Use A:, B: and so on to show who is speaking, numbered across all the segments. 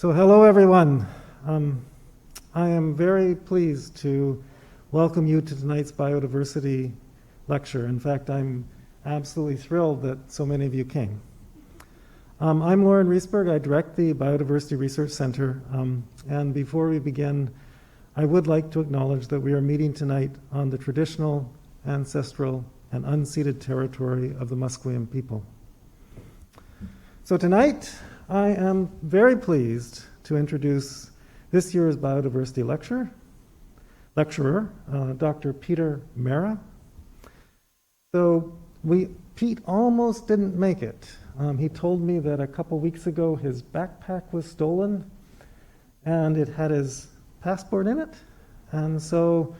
A: So hello everyone. I am very pleased to welcome you to tonight's biodiversity lecture. In fact, I'm absolutely thrilled that so many of you came. I'm Lauren Riesberg. I direct the Biodiversity Research Center. And before we begin, I would like to acknowledge that we are meeting tonight on the traditional, ancestral, and unceded territory of the Musqueam people. So tonight, I am very pleased to introduce this year's biodiversity lecturer, Dr. Peter Marra. So Pete almost didn't make it. He told me that a couple weeks ago his backpack was stolen and it had his passport in it. And so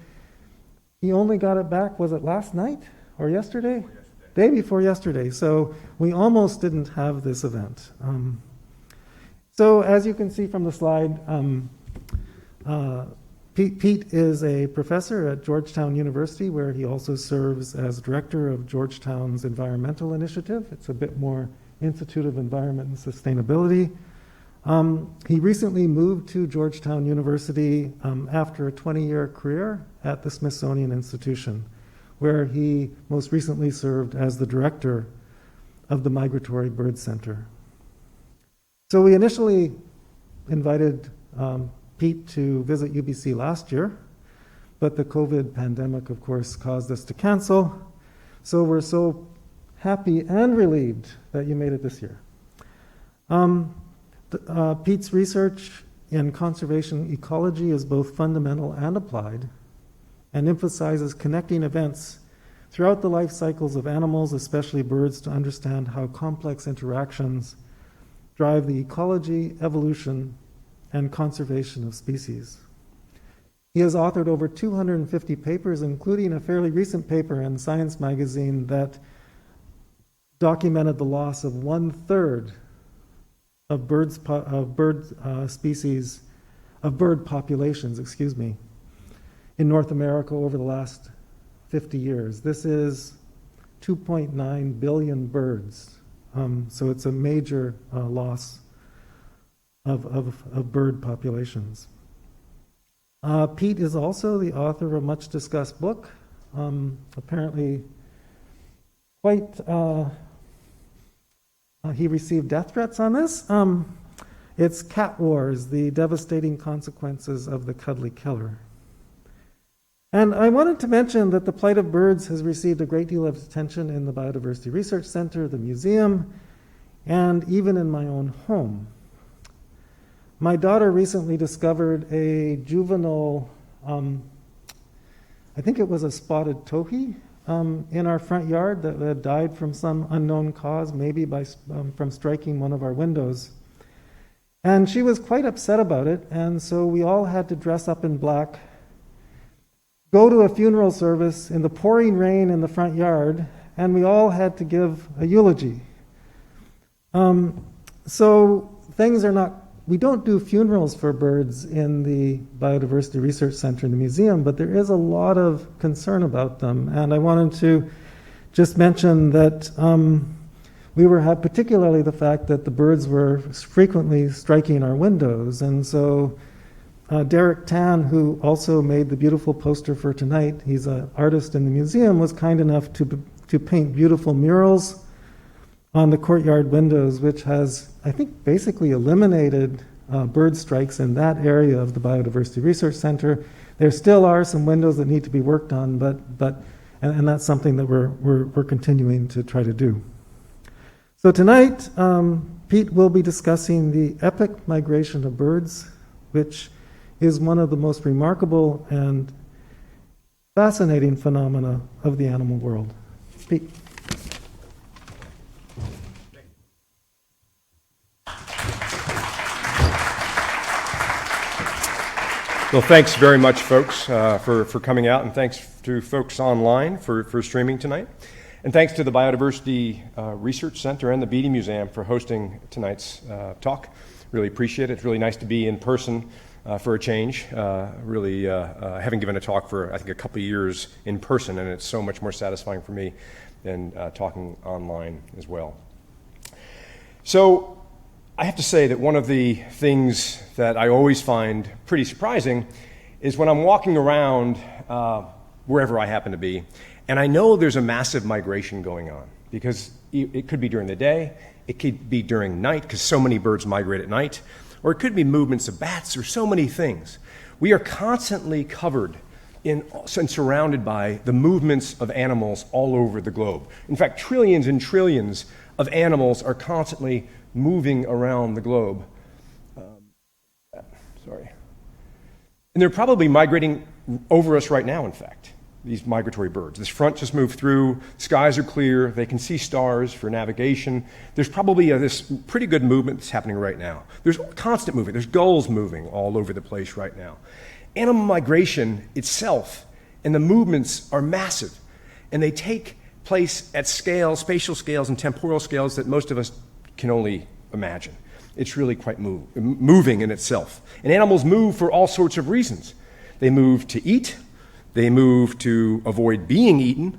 A: he only got it back, was it last night or yesterday? Day before yesterday. So we almost didn't have this event. So as you can see from the slide, Pete is a professor at Georgetown University, where he also serves as director of Georgetown's Environmental Initiative. It's a bit more Institute of Environment and Sustainability. He recently moved to Georgetown University after a 20-year career at the Smithsonian Institution, where he most recently served as the director of the Migratory Bird Center. So we initially invited Pete to visit UBC last year, but the COVID pandemic, of course, caused us to cancel. So we're so happy and relieved that you made it this year. Pete's research in conservation ecology is both fundamental and applied, and emphasizes connecting events throughout the life cycles of animals, especially birds, to understand how complex interactions drive the ecology, evolution, and conservation of species. He has authored over 250 papers, including a fairly recent paper in Science magazine that documented the loss of 1/3 of bird populations, in North America over the last 50 years. This is 2.9 billion birds. So it's a major loss of bird populations. Pete is also the author of a much discussed book, apparently quite, he received death threats on this. It's Cat Wars, the devastating consequences of the cuddly killer. And I wanted to mention that the plight of birds has received a great deal of attention in the Biodiversity Research Center, the museum, and even in my own home. My daughter recently discovered a juvenile, I think it was a spotted towhee, in our front yard that had died from some unknown cause, maybe from striking one of our windows. And she was quite upset about it, and so we all had to dress up in black, go to a funeral service in the pouring rain in the front yard, and we all had to give a eulogy. So things are not, we don't do funerals for birds in the Biodiversity Research Center in the museum, but there is a lot of concern about them. And I wanted to just mention that we were particularly the fact that the birds were frequently striking our windows. And so Derek Tan, who also made the beautiful poster for tonight, he's an artist in the museum, was kind enough to paint beautiful murals on the courtyard windows, which has, I think, basically eliminated bird strikes in that area of the Biodiversity Research Center. There still are some windows that need to be worked on, and that's something that we're continuing to try to do. So tonight, Pete will be discussing the epic migration of birds, which is one of the most remarkable and fascinating phenomena of the animal world. Pete.
B: Well, thanks very much, folks, for coming out, and thanks to folks online for streaming tonight. And thanks to the Biodiversity Research Center and the Beatty Museum for hosting tonight's talk. Really appreciate it. It's really nice to be in person for a change. Really having given a talk for, I think, a couple of years in person, and it's so much more satisfying for me than talking online as well. So I have to say that one of the things that I always find pretty surprising is when I'm walking around wherever I happen to be, and I know there's a massive migration going on, because it could be during the day, it could be during night, because so many birds migrate at night, or it could be movements of bats, or so many things. We are constantly covered and surrounded by the movements of animals all over the globe. In fact, trillions and trillions of animals are constantly moving around the globe. And they're probably migrating over us right now, in fact, these migratory birds. This front just moved through, skies are clear, they can see stars for navigation. There's probably this pretty good movement that's happening right now. There's constant movement, there's gulls moving all over the place right now. Animal migration itself and the movements are massive, and they take place at scales, spatial scales and temporal scales that most of us can only imagine. It's really quite moving in itself. And animals move for all sorts of reasons. They move to eat, they move to avoid being eaten,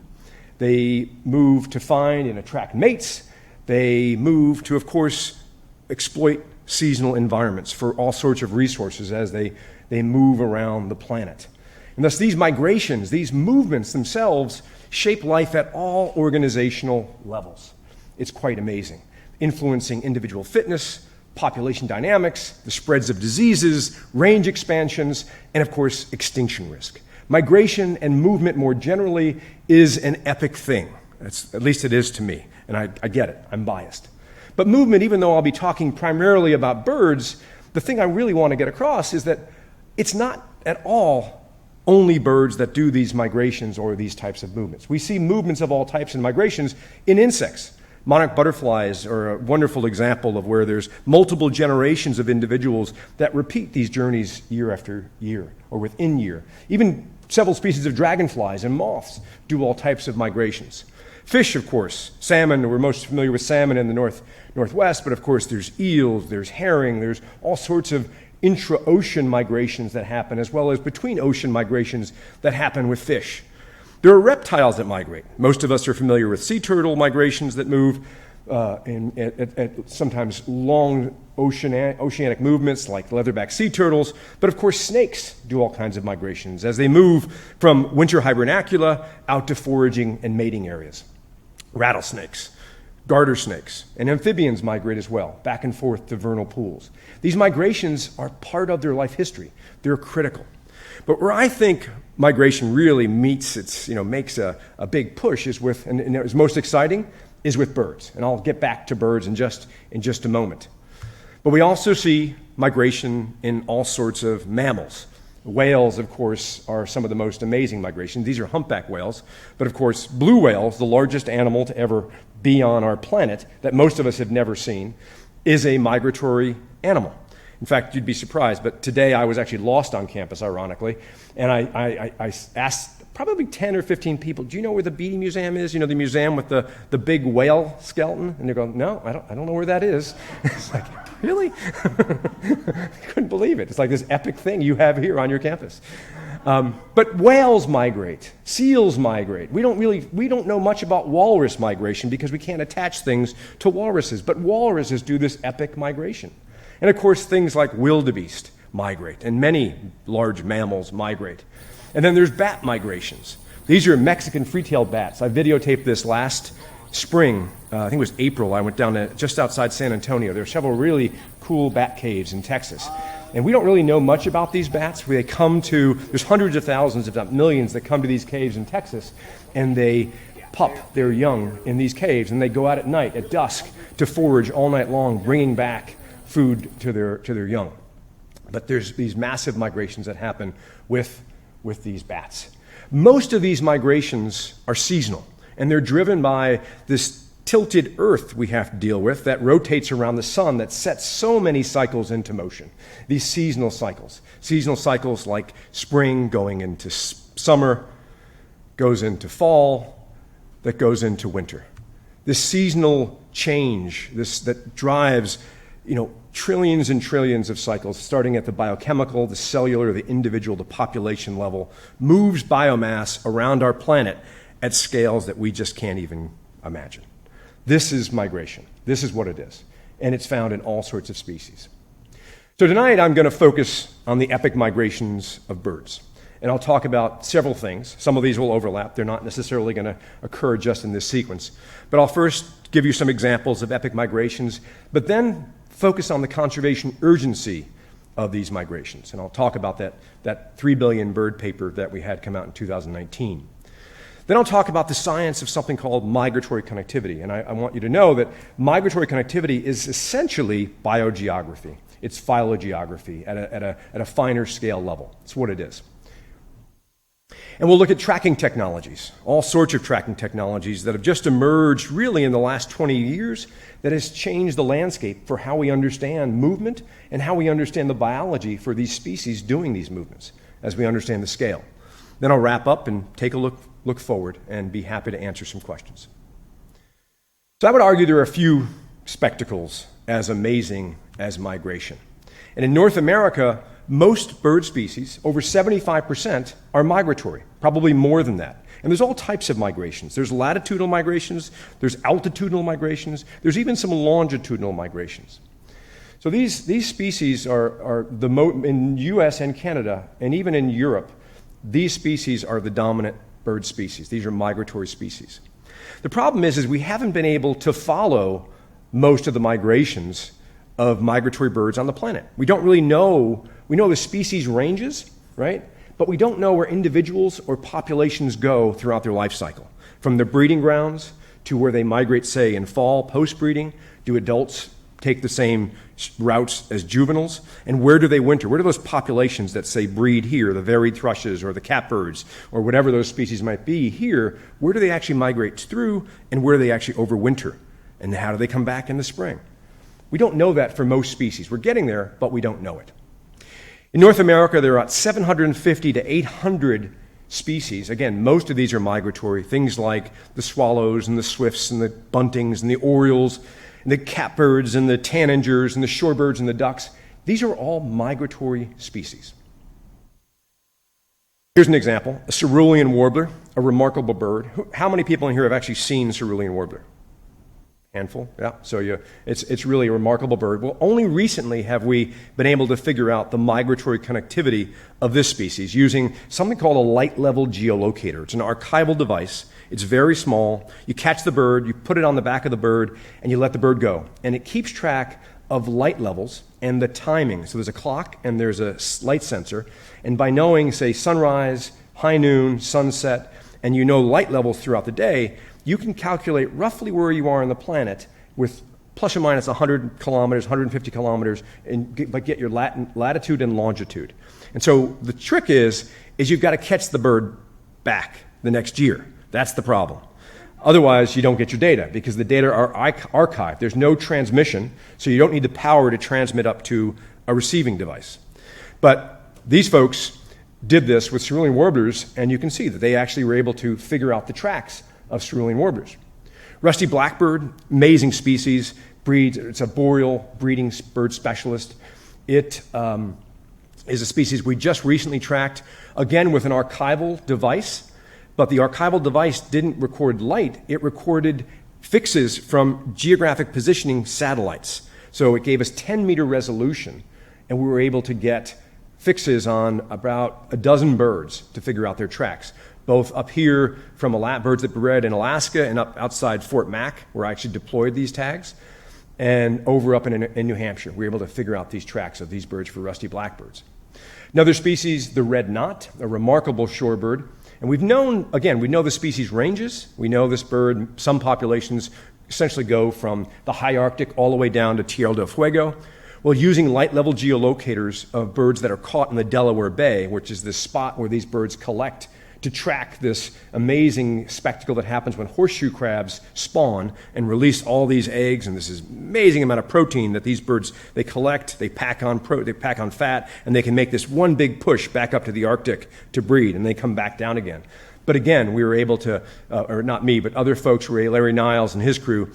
B: they move to find and attract mates, they move to, of course, exploit seasonal environments for all sorts of resources as they move around the planet. And thus these migrations, these movements themselves shape life at all organizational levels. It's quite amazing, influencing individual fitness, population dynamics, the spreads of diseases, range expansions, and of course, extinction risk. Migration and movement more generally is an epic thing. At least it is to me, and I get it, I'm biased. But movement, even though I'll be talking primarily about birds, the thing I really want to get across is that it's not at all only birds that do these migrations or these types of movements. We see movements of all types and migrations in insects. Monarch butterflies are a wonderful example of where there's multiple generations of individuals that repeat these journeys year after year or within year. Even several species of dragonflies and moths do all types of migrations. Fish, of course, salmon, we're most familiar with salmon in the northwest, but of course there's eels, there's herring, there's all sorts of intra-ocean migrations that happen, as well as between ocean migrations that happen with fish. There are reptiles that migrate. Most of us are familiar with sea turtle migrations that move at sometimes long oceanic movements like leatherback sea turtles. But of course, snakes do all kinds of migrations as they move from winter hibernacula out to foraging and mating areas. Rattlesnakes, garter snakes, and amphibians migrate as well, back and forth to vernal pools. These migrations are part of their life history. They're critical. But where I think migration really meets makes a big push is with, and is most exciting, is with birds. And I'll get back to birds in just a moment. But we also see migration in all sorts of mammals. Whales, of course, are some of the most amazing migrations. These are humpback whales. But of course, blue whales, the largest animal to ever be on our planet, that most of us have never seen, is a migratory animal. In fact, you'd be surprised, but today I was actually lost on campus, ironically, and I asked probably 10 or 15 people, do you know where the Beatty Museum is? You know, the museum with the big whale skeleton? And they're going, no, I don't know where that is. It's like, really? I couldn't believe it. It's like this epic thing you have here on your campus. But whales migrate, seals migrate. We don't know much about walrus migration because we can't attach things to walruses, but walruses do this epic migration. And of course, things like wildebeest migrate, and many large mammals migrate. And then there's bat migrations. These are Mexican free-tailed bats. I videotaped this last spring. I think it was April. I went down to just outside San Antonio. There are several really cool bat caves in Texas. And we don't really know much about these bats. There's hundreds of thousands, if not millions, that come to these caves in Texas, and they pup their young in these caves, and they go out at night, at dusk, to forage all night long, bringing back food to their young. But there's these massive migrations that happen with these bats. Most of these migrations are seasonal, and they're driven by this tilted Earth we have to deal with that rotates around the sun, that sets so many cycles into motion. These seasonal cycles like spring going into summer, goes into fall, that goes into winter. This seasonal change, that drives trillions and trillions of cycles, starting at the biochemical, the cellular, the individual, the population level, moves biomass around our planet at scales that we just can't even imagine. This is migration. This is what it is. and it's found in all sorts of species. So tonight I'm going to focus on the epic migrations of birds. And I'll talk about several things. Some of these will overlap. They're not necessarily going to occur just in this sequence. But I'll first give you some examples of epic migrations, but then focus on the conservation urgency of these migrations. And I'll talk about that 3 billion bird paper that we had come out in 2019. Then I'll talk about the science of something called migratory connectivity. And I want you to know that migratory connectivity is essentially biogeography. It's phylogeography at a finer scale level. It's what it is. And we'll look at tracking technologies, all sorts of tracking technologies that have just emerged really in the last 20 years that has changed the landscape for how we understand movement and how we understand the biology for these species doing these movements as we understand the scale. Then I'll wrap up and take a look forward and be happy to answer some questions. So I would argue there are a few spectacles as amazing as migration. And in North America, most bird species, over 75%, are migratory, probably more than that. And there's all types of migrations. There's latitudinal migrations, there's altitudinal migrations, there's even some longitudinal migrations. So these species are in US and Canada, and even in Europe, these species are the dominant bird species. These are migratory species. The problem is we haven't been able to follow most of the migrations of migratory birds on the planet. We don't really know. We know the species ranges, right? But we don't know where individuals or populations go throughout their life cycle. From the breeding grounds to where they migrate, say, in fall, post-breeding. Do adults take the same routes as juveniles? And where do they winter? Where do those populations that, say, breed here, the varied thrushes or the catbirds or whatever those species might be here, where do they actually migrate through and where do they actually overwinter? And how do they come back in the spring? We don't know that for most species. We're getting there, but we don't know it. In North America, there are about 750 to 800 species. Again, most of these are migratory. Things like the swallows and the swifts and the buntings and the orioles and the catbirds and the tanagers and the shorebirds and the ducks. These are all migratory species. Here's an example, a cerulean warbler, a remarkable bird. How many people in here have actually seen cerulean warbler? Handful, yeah. So it's really a remarkable bird. Well, only recently have we been able to figure out the migratory connectivity of this species using something called a light level geolocator. It's an archival device. It's very small. You catch the bird, you put it on the back of the bird, and you let the bird go. And it keeps track of light levels and the timing. So there's a clock and there's a light sensor. And by knowing, say, sunrise, high noon, sunset, and you know light levels throughout the day, you can calculate roughly where you are on the planet with plus or minus 100 kilometers, 150 kilometers, but get your latitude and longitude. And so the trick is you've got to catch the bird back the next year. That's the problem. Otherwise, you don't get your data because the data are archived. There's no transmission, so you don't need the power to transmit up to a receiving device. But these folks did this with cerulean warblers, and you can see that they actually were able to figure out the tracks of cerulean warblers. Rusty blackbird, amazing species, breeds. It's a boreal breeding bird specialist. It is a species we just recently tracked, again with an archival device, but the archival device didn't record light. It recorded fixes from geographic positioning satellites. So it gave us 10-meter resolution, and we were able to get fixes on about a dozen birds to figure out their tracks, both up here from birds that bred in Alaska and up outside Fort Mac, where I actually deployed these tags, and over up in New Hampshire. We were able to figure out these tracks of these birds for rusty blackbirds. Another species, the red knot, a remarkable shorebird. And we know the species ranges. We know this bird, some populations essentially go from the high Arctic all the way down to Tierra del Fuego. Well, using light-level geolocators of birds that are caught in the Delaware Bay, which is this spot where these birds collect to track this amazing spectacle that happens when horseshoe crabs spawn and release all these eggs and this is amazing amount of protein that these birds, they collect, they pack on fat, and they can make this one big push back up to the Arctic to breed, and they come back down again. But again, we were able to, or not me, but other folks, Larry Niles and his crew,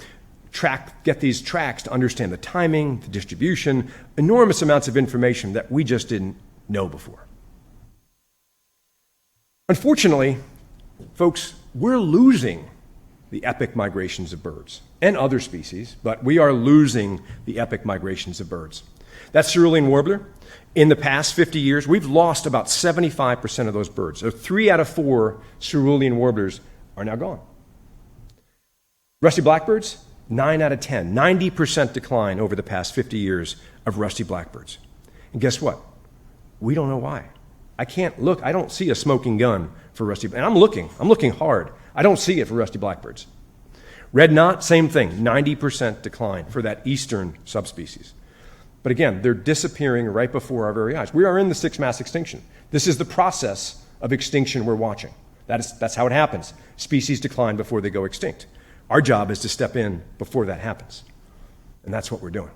B: get these tracks to understand the timing, the distribution, enormous amounts of information that we just didn't know before. Unfortunately, folks, we're losing the epic migrations of birds and other species, but we are losing the epic migrations of birds. That cerulean warbler, in the past 50 years, we've lost about 75% of those birds. So 3 out of 4 cerulean warblers are now gone. Rusty blackbirds, 9 out of 10, 90% decline over the past 50 years of rusty blackbirds. And guess what? We don't know why. I can't look, I don't see a smoking gun for rusty, and I'm looking hard. I don't see it for rusty blackbirds. Red knot, same thing, 90% decline for that eastern subspecies. But again, they're disappearing right before our very eyes. We are in the 6th mass extinction. This is the process of extinction we're watching. That's how it happens. Species decline before they go extinct. Our job is to step in before that happens. And that's what we're doing.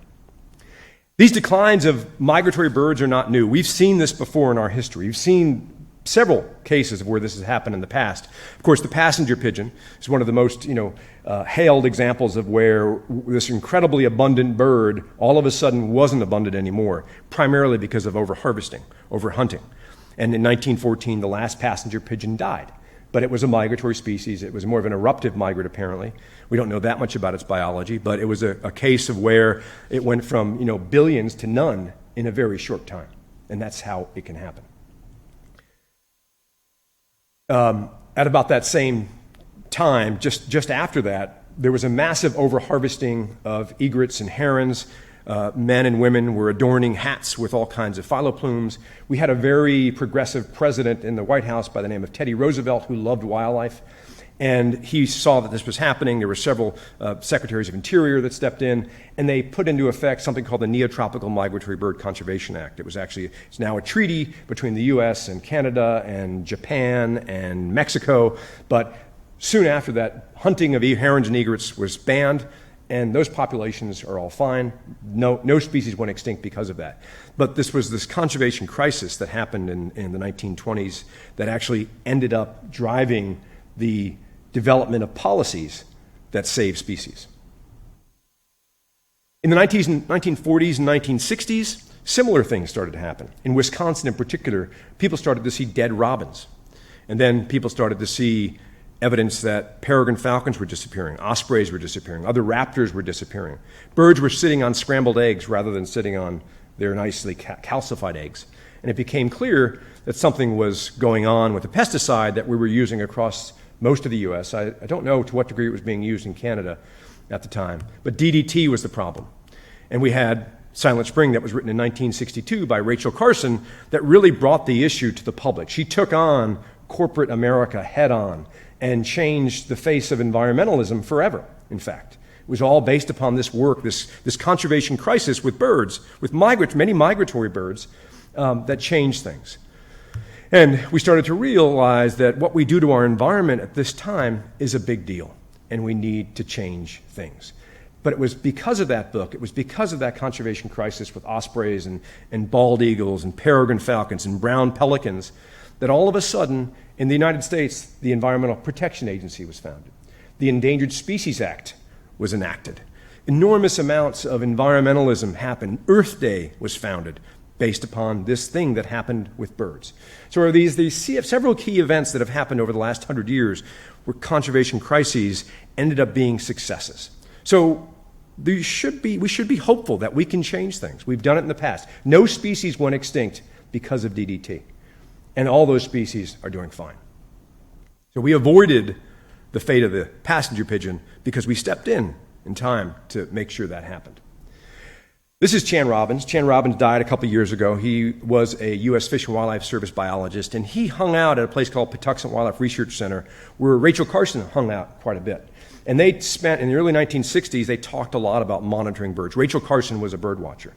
B: These declines of migratory birds are not new. We've seen this before in our history. We've seen several cases of where this has happened in the past. Of course, the passenger pigeon is one of the most hailed examples of where this incredibly abundant bird all of a sudden wasn't abundant anymore, primarily because of overharvesting, overhunting. And in 1914, the last passenger pigeon died. But it was a migratory species. It was more of an eruptive migrant, apparently. We don't know that much about its biology, but it was a case of where it went from billions to none in a very short time. And that's how it can happen. At about that same time, just after that, there was a massive overharvesting of egrets and herons. Men and women were adorning hats with all kinds of phyllo plumes. We had a very progressive president in the White House by the name of Teddy Roosevelt who loved wildlife. And he saw that this was happening. There were several secretaries of Interior that stepped in, and they put into effect something called the Neotropical Migratory Bird Conservation Act. It's now a treaty between the U.S. and Canada and Japan and Mexico. But soon after that, hunting of herons and egrets was banned, and those populations are all fine. No species went extinct because of that. But this was this conservation crisis that happened in the 1920s that actually ended up driving the development of policies that save species. In the 1940s and 1960s, similar things started to happen. In Wisconsin in particular, people started to see dead robins. And then people started to see evidence that peregrine falcons were disappearing, ospreys were disappearing, other raptors were disappearing. Birds were sitting on scrambled eggs rather than sitting on their nicely calcified eggs. And it became clear that something was going on with the pesticide that we were using across most of the U.S. I don't know to what degree it was being used in Canada at the time, but DDT was the problem. And we had Silent Spring that was written in 1962 by Rachel Carson that really brought the issue to the public. She took on corporate America head on and changed the face of environmentalism forever, in fact. It was all based upon this work, this conservation crisis with birds, with many migratory birds that changed things. And we started to realize that what we do to our environment at this time is a big deal, and we need to change things. But it was because of that book, it was because of that conservation crisis with ospreys and bald eagles and peregrine falcons and brown pelicans that all of a sudden in the United States, the Environmental Protection Agency was founded. The Endangered Species Act was enacted. Enormous amounts of environmentalism happened. Earth Day was founded based upon this thing that happened with birds. So are these several key events that have happened over the last 100 years where conservation crises ended up being successes. So we should be hopeful that we can change things. We've done it in the past. No species went extinct because of DDT, and all those species are doing fine. So we avoided the fate of the passenger pigeon because we stepped in time to make sure that happened. This is Chan Robbins. Chan Robbins died a couple years ago. He was a U.S. Fish and Wildlife Service biologist, and he hung out at a place called Patuxent Wildlife Research Center, where Rachel Carson hung out quite a bit. And they spent, in the early 1960s, they talked a lot about monitoring birds. Rachel Carson was a bird watcher.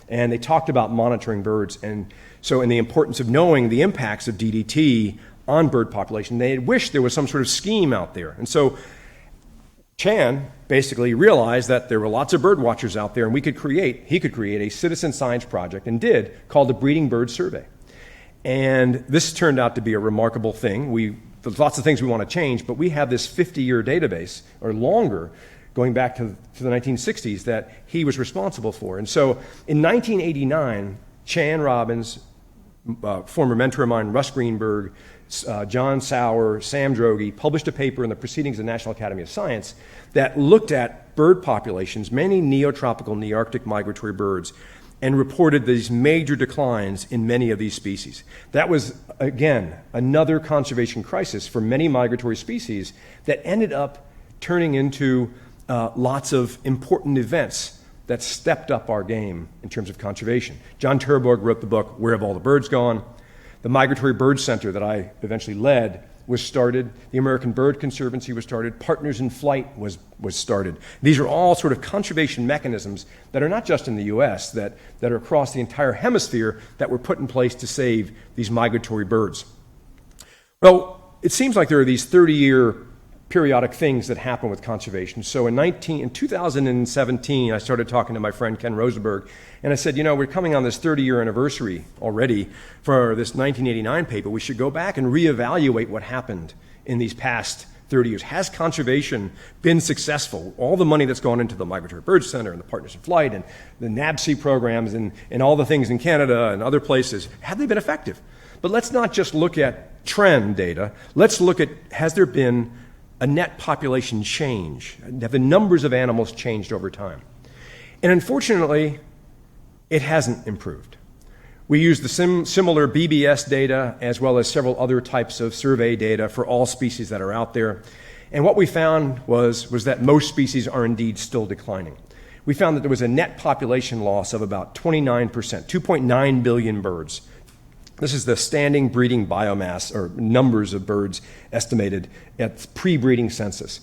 B: And they talked about monitoring birds, and the importance of knowing the impacts of DDT on bird population. They wished there was some sort of scheme out there. And so Chan basically realized that there were lots of bird watchers out there, and he could create a citizen science project, and did, called the Breeding Bird Survey. And this turned out to be a remarkable thing. There's lots of things we want to change, but we have this 50-year database, or longer, going back to the 1960s, that he was responsible for. And so in 1989, Chan Robbins, former mentor of mine, Russ Greenberg, John Sauer, Sam Droege, published a paper in the Proceedings of the National Academy of Science that looked at bird populations, many neotropical, nearctic migratory birds, and reported these major declines in many of these species. That was, again, another conservation crisis for many migratory species that ended up turning into lots of important events that stepped up our game in terms of conservation. John Terborg wrote the book, Where Have All the Birds Gone? The Migratory Bird Center that I eventually led was started. The American Bird Conservancy was started. Partners in Flight was started. These are all sort of conservation mechanisms that are not just in the U.S., that are across the entire hemisphere that were put in place to save these migratory birds. Well, it seems like there are these 30-year periodic things that happen with conservation. So in 2017, I started talking to my friend Ken Rosenberg, and I said, we're coming on this 30-year anniversary already for this 1989 paper. We should go back and reevaluate what happened in these past 30 years. Has conservation been successful? All the money that's gone into the Migratory Bird Center and the Partners in Flight and the NABC programs and all the things in Canada and other places, have they been effective? But let's not just look at trend data. Let's look at, has there been a net population change? Have the numbers of animals changed over time? And unfortunately, it hasn't improved. We use the similar BBS data as well as several other types of survey data for all species that are out there. And what we found was that most species are indeed still declining. We found that there was a net population loss of about 29%, 2.9 billion birds. This is the standing breeding biomass, or numbers of birds estimated at pre-breeding census.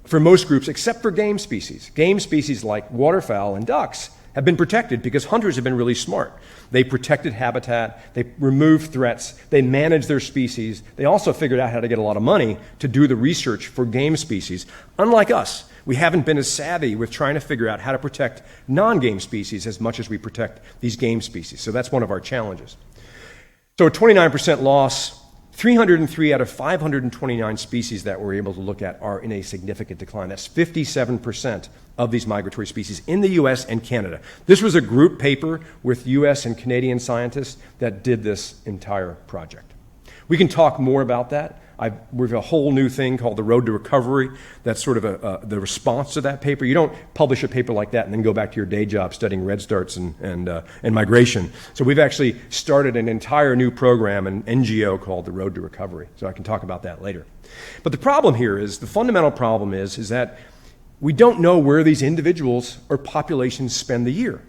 B: For most groups, except for game species like waterfowl and ducks have been protected because hunters have been really smart. They protected habitat, they removed threats, they managed their species. They also figured out how to get a lot of money to do the research for game species. Unlike us, we haven't been as savvy with trying to figure out how to protect non-game species as much as we protect these game species. So that's one of our challenges. So a 29% loss, 303 out of 529 species that we're able to look at are in a significant decline. That's 57% of these migratory species in the US and Canada. This was a group paper with US and Canadian scientists that did this entire project. We can talk more about that. We have a whole new thing called the Road to Recovery. That's sort of the response to that paper. You don't publish a paper like that and then go back to your day job studying redstarts and migration. So we've actually started an entire new program, an NGO called the Road to Recovery. So I can talk about that later. But the problem here is, the fundamental problem is that we don't know where these individuals or populations spend the year.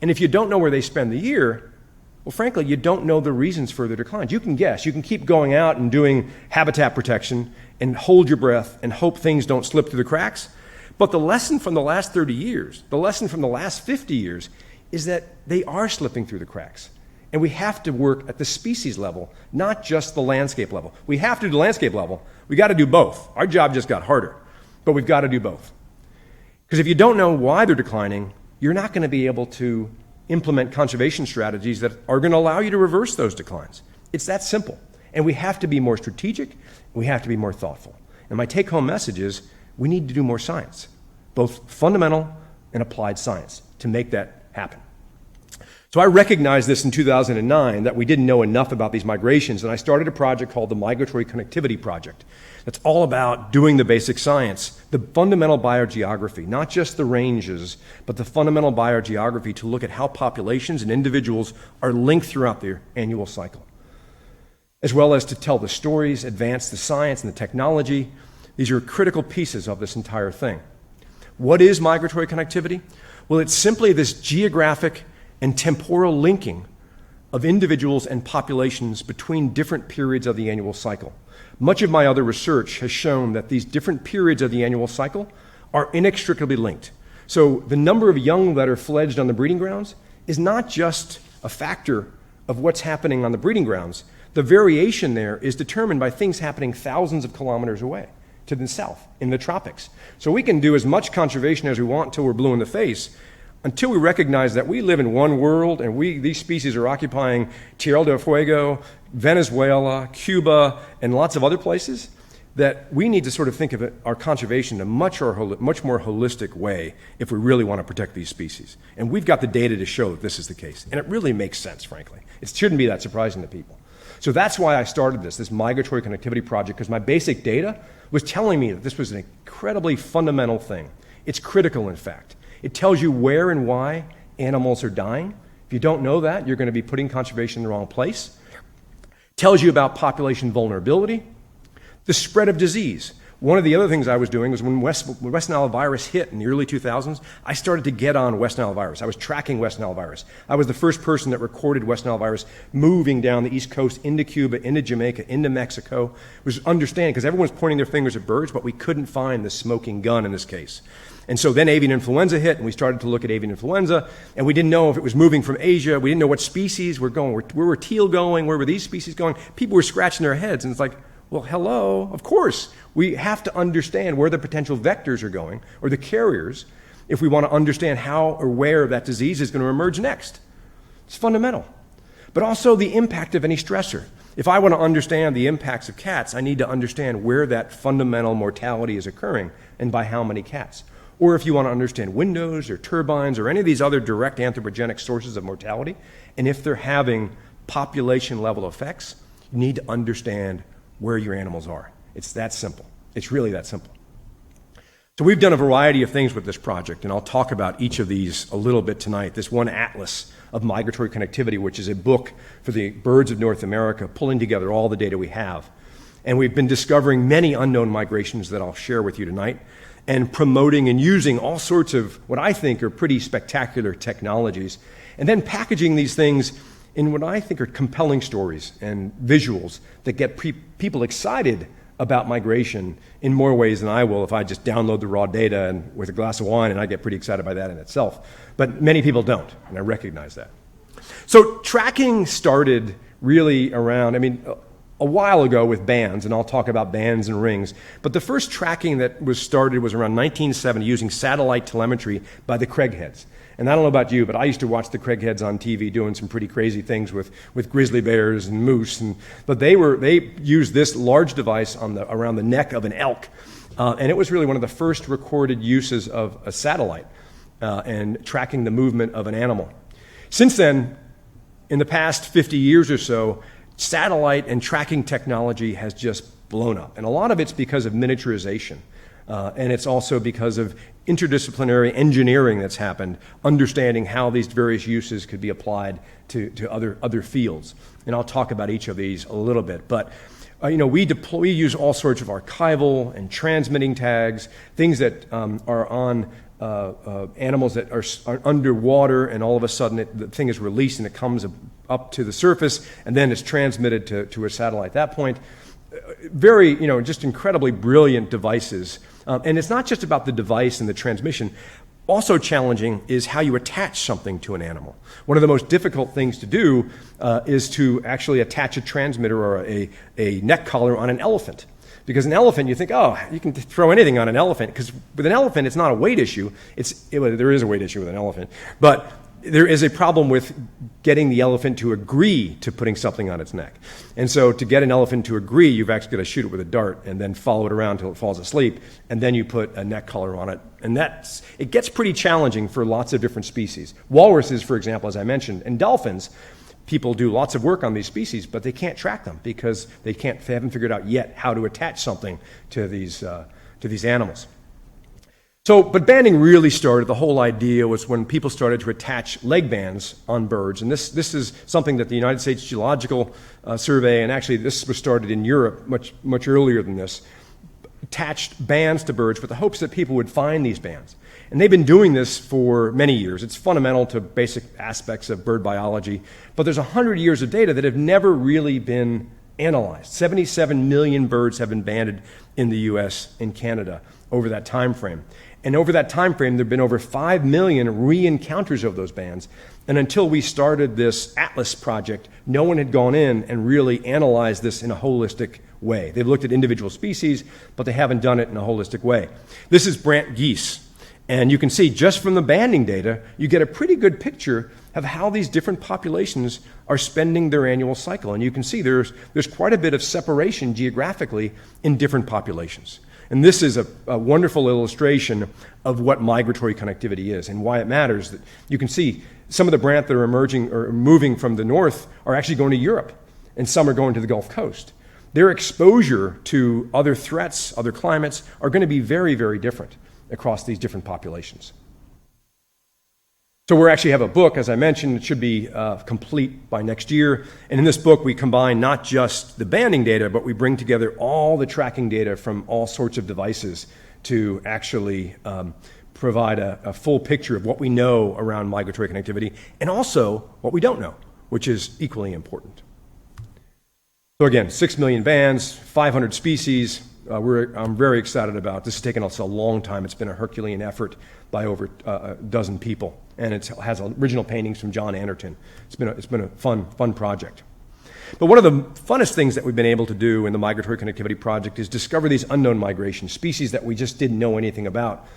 B: And if you don't know where they spend the year, well, frankly, you don't know the reasons for their declines. You can guess. You can keep going out and doing habitat protection and hold your breath and hope things don't slip through the cracks. But the lesson from the last 30 years, the lesson from the last 50 years, is that they are slipping through the cracks. And we have to work at the species level, not just the landscape level. We have to do the landscape level. We got to do both. Our job just got harder, but we've got to do both. Because if you don't know why they're declining, you're not going to be able to implement conservation strategies that are going to allow you to reverse those declines. It's that simple. And we have to be more strategic, and we have to be more thoughtful. And my take-home message is, we need to do more science, both fundamental and applied science, to make that happen. So I recognized this in 2009, that we didn't know enough about these migrations, and I started a project called the Migratory Connectivity Project. That's all about doing the basic science, the fundamental biogeography, not just the ranges, but the fundamental biogeography to look at how populations and individuals are linked throughout their annual cycle, as well as to tell the stories, advance the science and the technology. These are critical pieces of this entire thing. What is migratory connectivity? Well, it's simply this geographic and temporal linking of individuals and populations between different periods of the annual cycle. Much of my other research has shown that these different periods of the annual cycle are inextricably linked. So the number of young that are fledged on the breeding grounds is not just a factor of what's happening on the breeding grounds. The variation there is determined by things happening thousands of kilometers away to the south, in the tropics. So we can do as much conservation as we want until we're blue in the face, until we recognize that we live in one world and these species are occupying Tierra del Fuego, Venezuela, Cuba, and lots of other places, that we need to sort of think of our conservation in a much more holistic way if we really want to protect these species. And we've got the data to show that this is the case. And it really makes sense, frankly. It shouldn't be that surprising to people. So that's why I started this migratory connectivity project, because my basic data was telling me that this was an incredibly fundamental thing. It's critical, in fact. It tells you where and why animals are dying. If you don't know that, you're going to be putting conservation in the wrong place. It tells you about population vulnerability, the spread of disease. One of the other things I was doing was when West Nile virus hit in the early 2000s, I started to get on West Nile virus. I was tracking West Nile virus. I was the first person that recorded West Nile virus moving down the East Coast into Cuba, into Jamaica, into Mexico. It was understanding, because everyone was pointing their fingers at birds, but we couldn't find the smoking gun in this case. And so then avian influenza hit, and we started to look at avian influenza, and we didn't know if it was moving from Asia. We didn't know what species were going. Where were teal going? Where were these species going? People were scratching their heads, and it's like, well, hello, of course. We have to understand where the potential vectors are going, or the carriers, if we want to understand how or where that disease is going to emerge next. It's fundamental. But also the impact of any stressor. If I want to understand the impacts of cats, I need to understand where that fundamental mortality is occurring and by how many cats. Or if you want to understand windows or turbines or any of these other direct anthropogenic sources of mortality, and if they're having population level effects, you need to understand where your animals are. It's that simple. It's really that simple. So we've done a variety of things with this project, and I'll talk about each of these a little bit tonight. This one atlas of migratory connectivity, which is a book for the birds of North America, pulling together all the data we have. And we've been discovering many unknown migrations that I'll share with you tonight, and promoting and using all sorts of what I think are pretty spectacular technologies, and then packaging these things in what I think are compelling stories and visuals that get people excited about migration in more ways than I will if I just download the raw data and with a glass of wine, and I get pretty excited by that in itself. But many people don't, and I recognize that. So tracking started really around, a while ago with bands, and I'll talk about bands and rings, but the first tracking that was started was around 1970 using satellite telemetry by the Craigheads. And I don't know about you, but I used to watch the Craigheads on TV doing some pretty crazy things with grizzly bears and moose. But they used this large device around the neck of an elk. And it was really one of the first recorded uses of a satellite and tracking the movement of an animal. Since then, in the past 50 years or so, satellite and tracking technology has just blown up. And a lot of it's because of miniaturization. And it's also because of interdisciplinary engineering that's happened, understanding how these various uses could be applied to other fields. And I'll talk about each of these a little bit. But we use all sorts of archival and transmitting tags, things that are on animals that are underwater, and all of a sudden the thing is released and it comes up to the surface, and then it's transmitted to a satellite at that point. Very, just incredibly brilliant devices. And it's not just about the device and the transmission. Also challenging is how you attach something to an animal. One of the most difficult things to do is to actually attach a transmitter or a neck collar on an elephant. Because an elephant, you think, you can throw anything on an elephant. Because with an elephant, it's not a weight issue. There is a weight issue with an elephant. But there is a problem with getting the elephant to agree to putting something on its neck. And so to get an elephant to agree, you've actually got to shoot it with a dart and then follow it around until it falls asleep, and then you put a neck collar on it. And it gets pretty challenging for lots of different species. Walruses, for example, as I mentioned, and dolphins, people do lots of work on these species, but they can't track them because they haven't figured out yet how to attach something to these animals. But banding really started, the whole idea was when people started to attach leg bands on birds. And this is something that the United States Geological Survey, and actually this was started in Europe much earlier than this, attached bands to birds with the hopes that people would find these bands. And they've been doing this for many years. It's fundamental to basic aspects of bird biology. But there's 100 years of data that have never really been analyzed. 77 million birds have been banded in the U.S. and Canada over that time frame. And over that time frame, there have been over 5 million re-encounters of those bands. And until we started this Atlas project, no one had gone in and really analyzed this in a holistic way. They've looked at individual species, but they haven't done it in a holistic way. This is Brant geese. And you can see just from the banding data, you get a pretty good picture of how these different populations are spending their annual cycle. And you can see there's quite a bit of separation geographically in different populations. And this is a wonderful illustration of what migratory connectivity is and why it matters. That you can see some of the brant that are emerging or moving from the north are actually going to Europe. and some are going to the Gulf Coast. Their exposure to other threats, other climates, are going to be very, very different across these different populations. So we actually have a book, as I mentioned. It should be complete by next year. And in this book, we combine not just the banding data, but we bring together all the tracking data from all sorts of devices to actually provide a full picture of what we know around migratory connectivity and also what we don't know, which is equally important. So again, 6 million bands, 500 species. I'm very excited about. This has taken us a long time. It's been a Herculean effort by over a dozen people, and it has original paintings from John Anderton. It's been a fun project. But one of the funnest things that we've been able to do in the Migratory Connectivity Project is discover these unknown migration species that we just didn't know anything about.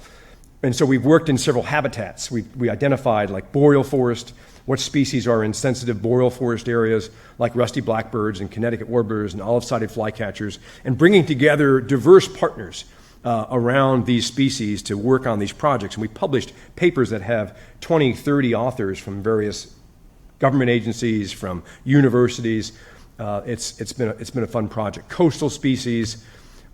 B: And so we've worked in several habitats. We identified like boreal forest, what species are in sensitive boreal forest areas like rusty blackbirds and Connecticut warblers and olive-sided flycatchers, and bringing together diverse partners around these species to work on these projects. And we published papers that have 20, 30 authors from various government agencies, from universities. It's been a fun project. Coastal species,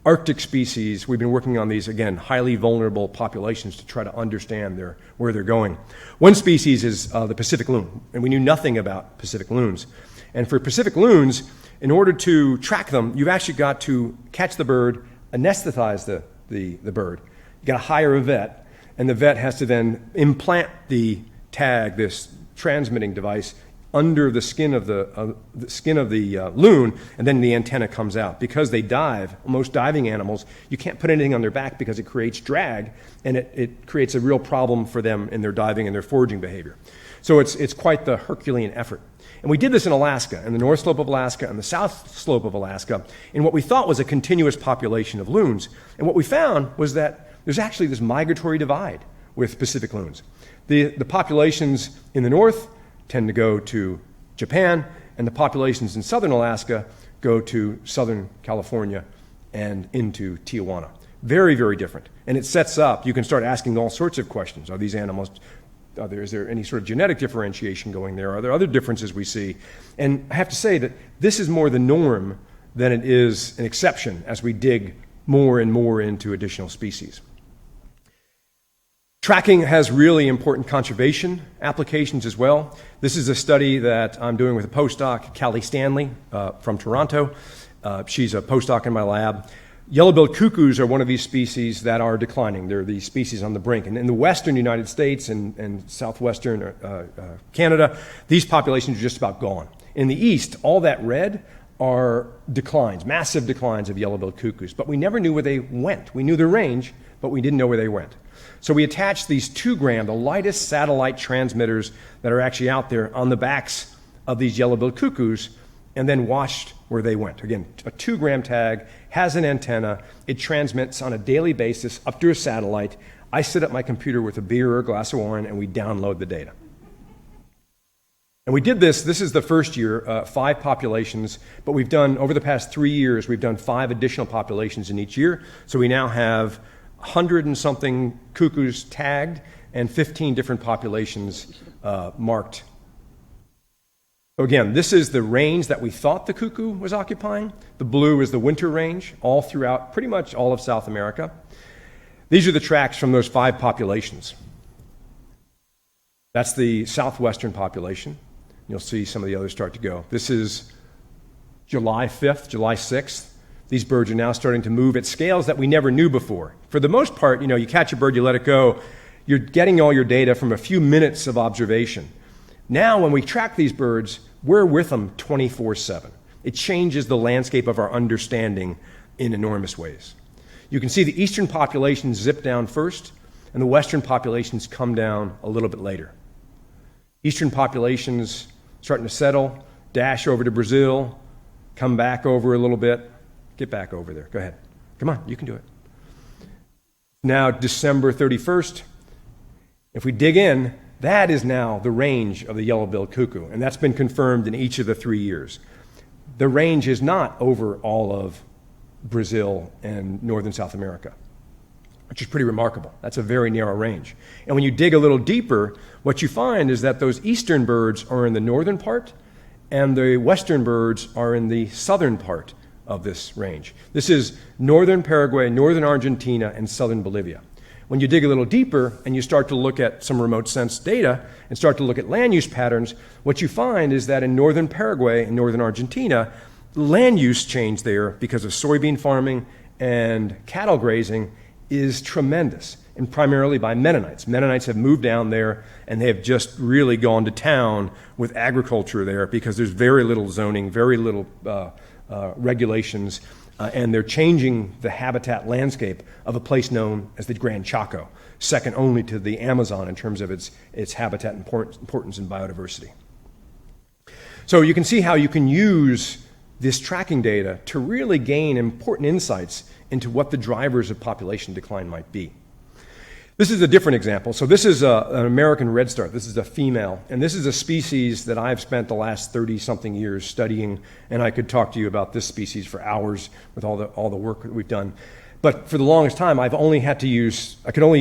B: Arctic species. We've been working on these, again, highly vulnerable populations to try to understand where they're going. One species is the Pacific loon, and we knew nothing about Pacific loons. And for Pacific loons, in order to track them, you've actually got to catch the bird, anesthetize the bird. You've got to hire a vet, and the vet has to then implant the tag, this transmitting device, under the skin of the loon, and then the antenna comes out. Because they dive, most diving animals, you can't put anything on their back because it creates drag, and it creates a real problem for them in their diving and their foraging behavior. So it's quite the Herculean effort. And we did this in Alaska, in the North Slope of Alaska and the South Slope of Alaska, in what we thought was a continuous population of loons. And what we found was that there's actually this migratory divide with Pacific loons. The populations in the north tend to go to Japan, and the populations in southern Alaska go to southern California and into Tijuana. Very, very different. And it sets up, you can start asking all sorts of questions. Are these animals, is there any sort of genetic differentiation going there? Are there other differences we see? And I have to say that this is more the norm than it is an exception as we dig more and more into additional species. Tracking has really important conservation applications as well. This is a study that I'm doing with a postdoc, Callie Stanley from Toronto. She's a postdoc in my lab. Yellow-billed cuckoos are one of these species that are declining. They're the species on the brink. And in the western United States and southwestern Canada, these populations are just about gone. In the east, all that red are declines, massive declines of yellow-billed cuckoos. But we never knew where they went. We knew their range, but we didn't know where they went. So we attached these 2-gram, the lightest satellite transmitters that are actually out there, on the backs of these yellow-billed cuckoos, and then watched where they went. Again, a 2-gram tag, has an antenna, it transmits on a daily basis up to a satellite. I sit at my computer with a beer or a glass of wine, and we download the data. And we did this is the first year, 5 populations, but we've done, over the past 3 years, we've done 5 additional populations in each year. So we now have 100 and something cuckoos tagged and 15 different populations marked. So again, this is the range that we thought the cuckoo was occupying. The blue is the winter range, all throughout pretty much all of South America. These are the tracks from those 5 populations. That's the southwestern population. You'll see some of the others start to go. This is July 5th, July 6th. These birds are now starting to move at scales that we never knew before. For the most part, you catch a bird, you let it go, you're getting all your data from a few minutes of observation. Now, when we track these birds, we're with them 24/7. It changes the landscape of our understanding in enormous ways. You can see the eastern populations zip down first, and the western populations come down a little bit later. Eastern populations starting to settle, dash over to Brazil, come back over a little bit. Get back over there. Go ahead. Come on, you can do it. Now, December 31st. If we dig in, that is now the range of the yellow-billed cuckoo, and that's been confirmed in each of the 3 years. The range is not over all of Brazil and northern South America, which is pretty remarkable. That's a very narrow range. And when you dig a little deeper, what you find is that those eastern birds are in the northern part, and the western birds are in the southern part of this range. This is northern Paraguay, northern Argentina, and southern Bolivia. When you dig a little deeper and you start to look at some remote sense data and start to look at land use patterns, what you find is that in northern Paraguay and northern Argentina, land use change there because of soybean farming and cattle grazing is tremendous, and primarily by Mennonites. Mennonites have moved down there, and they have just really gone to town with agriculture there because there's very little zoning, very little regulations, and they're changing the habitat landscape of a place known as the Gran Chaco, second only to the Amazon in terms of its habitat importance and biodiversity. So you can see how you can use this tracking data to really gain important insights into what the drivers of population decline might be. This is a different example. So this is an American redstart. This is a female, and this is a species that I've spent the last 30-something years studying, and I could talk to you about this species for hours with all the work that we've done. But for the longest time, I could only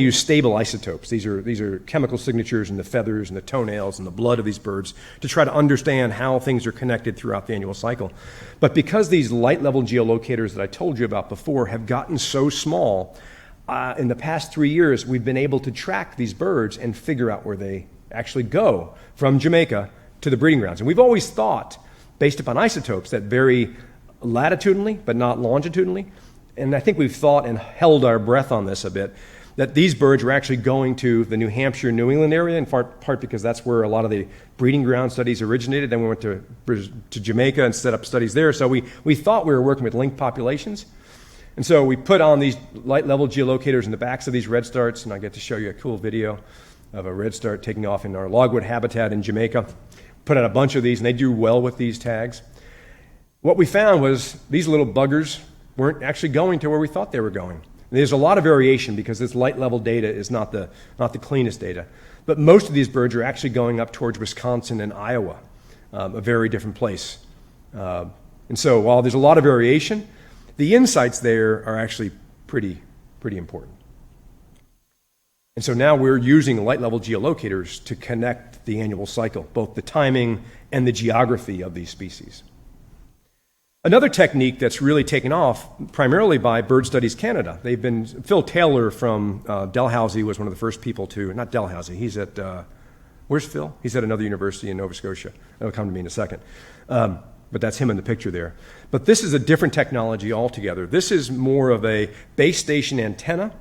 B: use stable isotopes. These are chemical signatures in the feathers and the toenails and the blood of these birds to try to understand how things are connected throughout the annual cycle. But because these light-level geolocators that I told you about before have gotten so small, in the past 3 years, we've been able to track these birds and figure out where they actually go from Jamaica to the breeding grounds. And we've always thought, based upon isotopes that vary latitudinally but not longitudinally, and I think we've thought and held our breath on this a bit, that these birds were actually going to the New Hampshire, New England area, in part because that's where a lot of the breeding ground studies originated. Then we went to Jamaica and set up studies there. So we thought we were working with linked populations. And so we put on these light-level geolocators in the backs of these redstarts, and I get to show you a cool video of a redstart taking off in our logwood habitat in Jamaica. Put out a bunch of these, and they do well with these tags. What we found was these little buggers weren't actually going to where we thought they were going. And there's a lot of variation because this light-level data is not the cleanest data. But most of these birds are actually going up towards Wisconsin and Iowa, a very different place. And so while there's a lot of variation, the insights there are actually pretty important. And so now we're using light-level geolocators to connect the annual cycle, both the timing and the geography of these species. Another technique that's really taken off, primarily by Bird Studies Canada. Phil Taylor from Dalhousie was one of the first people not Dalhousie, he's at, where's Phil? He's at another university in Nova Scotia. That'll come to me in a second. But that's him in the picture there. But this is a different technology altogether. This is more of a base station antenna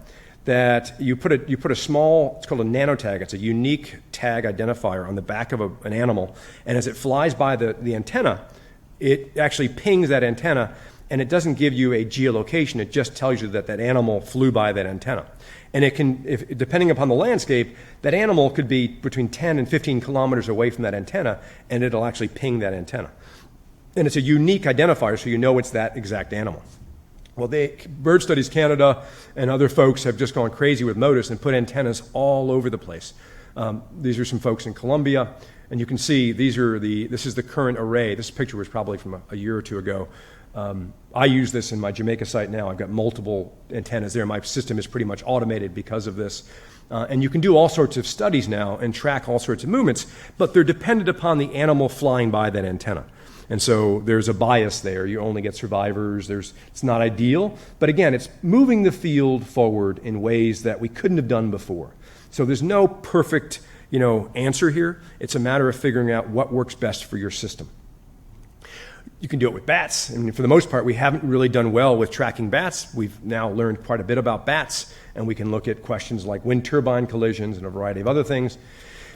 B: that you put a small, it's called a nanotag. It's a unique tag identifier on the back of an animal. And as it flies by the antenna, it actually pings that antenna, and it doesn't give you a geolocation. It just tells you that animal flew by that antenna. And it can, depending upon the landscape, that animal could be between 10 and 15 kilometers away from that antenna, and it'll actually ping that antenna. And it's a unique identifier, so you know it's that exact animal. Well, Bird Studies Canada and other folks have just gone crazy with MODIS and put antennas all over the place. These are some folks in Colombia, and you can see this is the current array. This picture was probably from a year or two ago. I use this in my Jamaica site now. I've got multiple antennas there. My system is pretty much automated because of this. And you can do all sorts of studies now and track all sorts of movements, but they're dependent upon the animal flying by that antenna. And so there's a bias there. You only get survivors. It's not ideal. But again, it's moving the field forward in ways that we couldn't have done before. So there's no perfect, answer here. It's a matter of figuring out what works best for your system. You can do it with bats. And for the most part, we haven't really done well with tracking bats. We've now learned quite a bit about bats, and we can look at questions like wind turbine collisions and a variety of other things.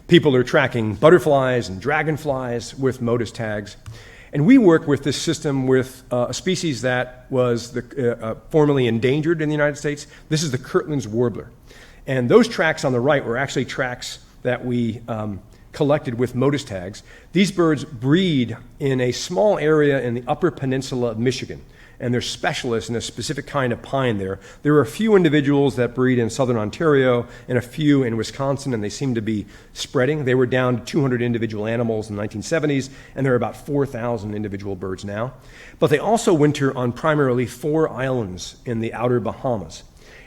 B: People are tracking butterflies and dragonflies with MODIS tags. And we work with this system with a species that was formerly endangered in the United States. This is the Kirtland's warbler. And those tracks on the right were actually tracks that we collected with MODIS tags. These birds breed in a small area in the upper peninsula of Michigan, and they're specialists in a specific kind of pine there. There are a few individuals that breed in southern Ontario and a few in Wisconsin, and they seem to be spreading. They were down to 200 individual animals in the 1970s, and there are about 4,000 individual birds now. But they also winter on primarily 4 islands in the outer Bahamas.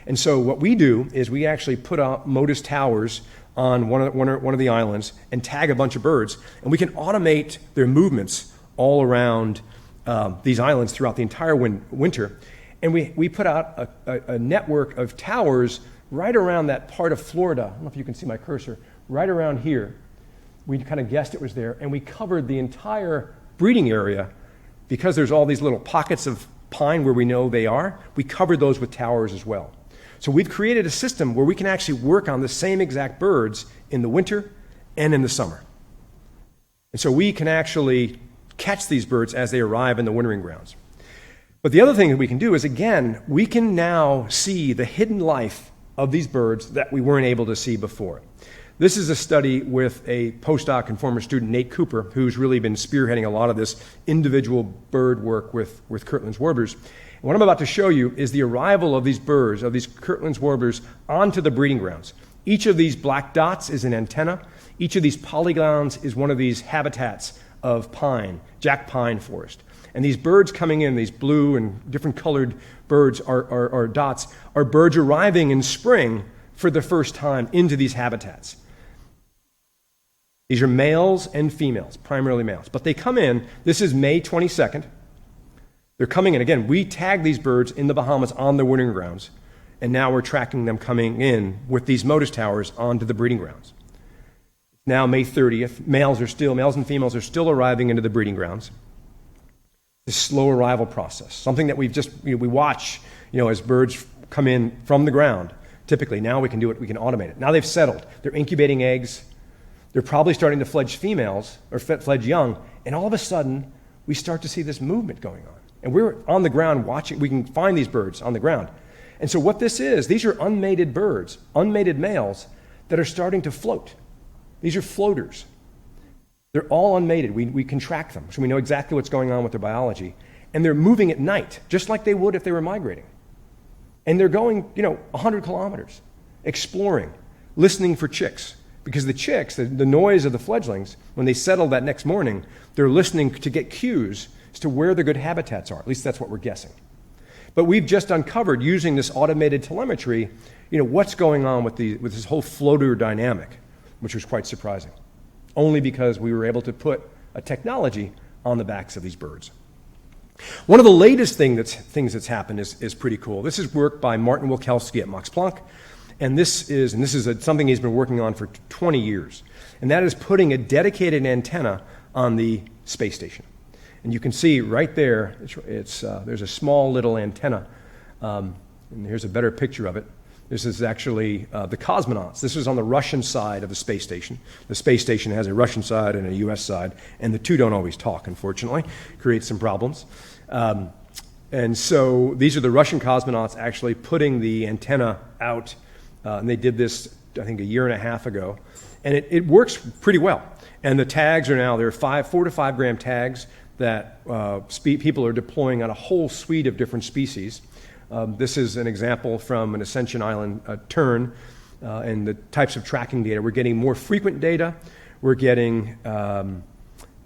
B: And so what we do is we actually put out MODIS towers on one of the islands and tag a bunch of birds, and we can automate their movements all around these islands throughout the entire winter. And we put out a network of towers right around that part of Florida. I don't know if you can see my cursor, right around here. We kind of guessed it was there, and we covered the entire breeding area because there's all these little pockets of pine where we know they are. We covered those with towers as well. So we've created a system where we can actually work on the same exact birds in the winter and in the summer. And so we can actually catch these birds as they arrive in the wintering grounds. But the other thing that we can do is, again, we can now see the hidden life of these birds that we weren't able to see before. This is a study with a postdoc and former student, Nate Cooper, who's really been spearheading a lot of this individual bird work with Kirtland's warblers. And what I'm about to show you is the arrival of these birds, of these Kirtland's warblers, onto the breeding grounds. Each of these black dots is an antenna. Each of these polygons is one of these habitats of pine, jack pine forest. And these birds coming in, these blue and different colored birds are dots, are birds arriving in spring for the first time into these habitats. These are males and females, primarily males. But they come in, this is May 22nd. They're coming in. Again, we tag these birds in the Bahamas on the wintering grounds, and now we're tracking them coming in with these MODIS towers onto the breeding grounds. Now May 30th, males and females are still arriving into the breeding grounds. This slow arrival process, something that we watch, as birds come in from the ground. Typically, now we can do it, we can automate it. Now they've settled. They're incubating eggs. They're probably starting to fledge females or fledge young, and all of a sudden, we start to see this movement going on. And we're on the ground watching. We can find these birds on the ground. And so what this is, these are unmated birds, unmated males that are starting to float. These are floaters. They're all unmated. We can track them, so we know exactly what's going on with their biology. And they're moving at night, just like they would if they were migrating. And they're going, 100 kilometers, exploring, listening for chicks. Because the chicks, the noise of the fledglings, when they settle that next morning, they're listening to get cues as to where the good habitats are. At least that's what we're guessing. But we've just uncovered, using this automated telemetry, what's going on with this whole floater dynamic, which was quite surprising. Only because we were able to put a technology on the backs of these birds. One of the latest things that's happened is pretty cool. This is work by Martin Wilkowski at Max Planck. And this is something he's been working on for 20 years. And that is putting a dedicated antenna on the space station. And you can see right there, there's a small little antenna. And here's a better picture of it. This is actually the cosmonauts. This is on the Russian side of the space station. The space station has a Russian side and a U.S. side, and the two don't always talk, unfortunately. Creates some problems. And so these are the Russian cosmonauts actually putting the antenna out. And they did this, I think, a year and a half ago. And it works pretty well. And the tags are now, there are 4 to 5 gram tags that people are deploying on a whole suite of different species. This is an example from an Ascension Island tern and the types of tracking data. We're getting more frequent data. We're getting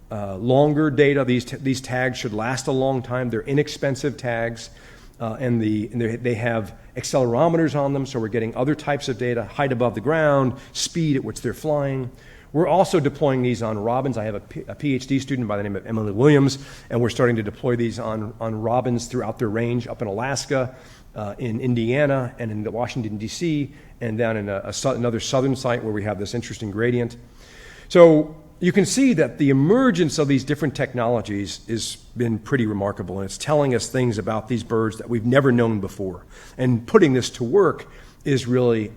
B: longer data. These tags should last a long time. They're inexpensive tags. And they have accelerometers on them, so we're getting other types of data, height above the ground, speed at which they're flying. We're also deploying these on robins. I have a Ph.D. student by the name of Emily Williams, and we're starting to deploy these on robins throughout their range, up in Alaska, in Indiana, and in Washington, D.C., and down in another southern site where we have this interesting gradient. So you can see that the emergence of these different technologies has been pretty remarkable, and it's telling us things about these birds that we've never known before. And putting this to work is really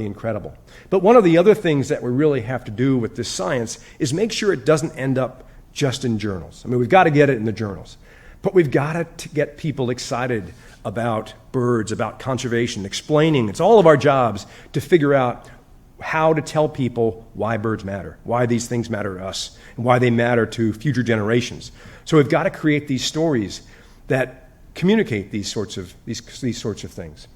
B: incredible. But one of the other things that we really have to do with this science is make sure it doesn't end up just in journals. I mean, we've got to get it in the journals, but we've got to get people excited about birds, about conservation, explaining. It's all of our jobs to figure out how to tell people why birds matter, why these things matter to us, and why they matter to future generations. So we've got to create these stories that communicate these sorts of things.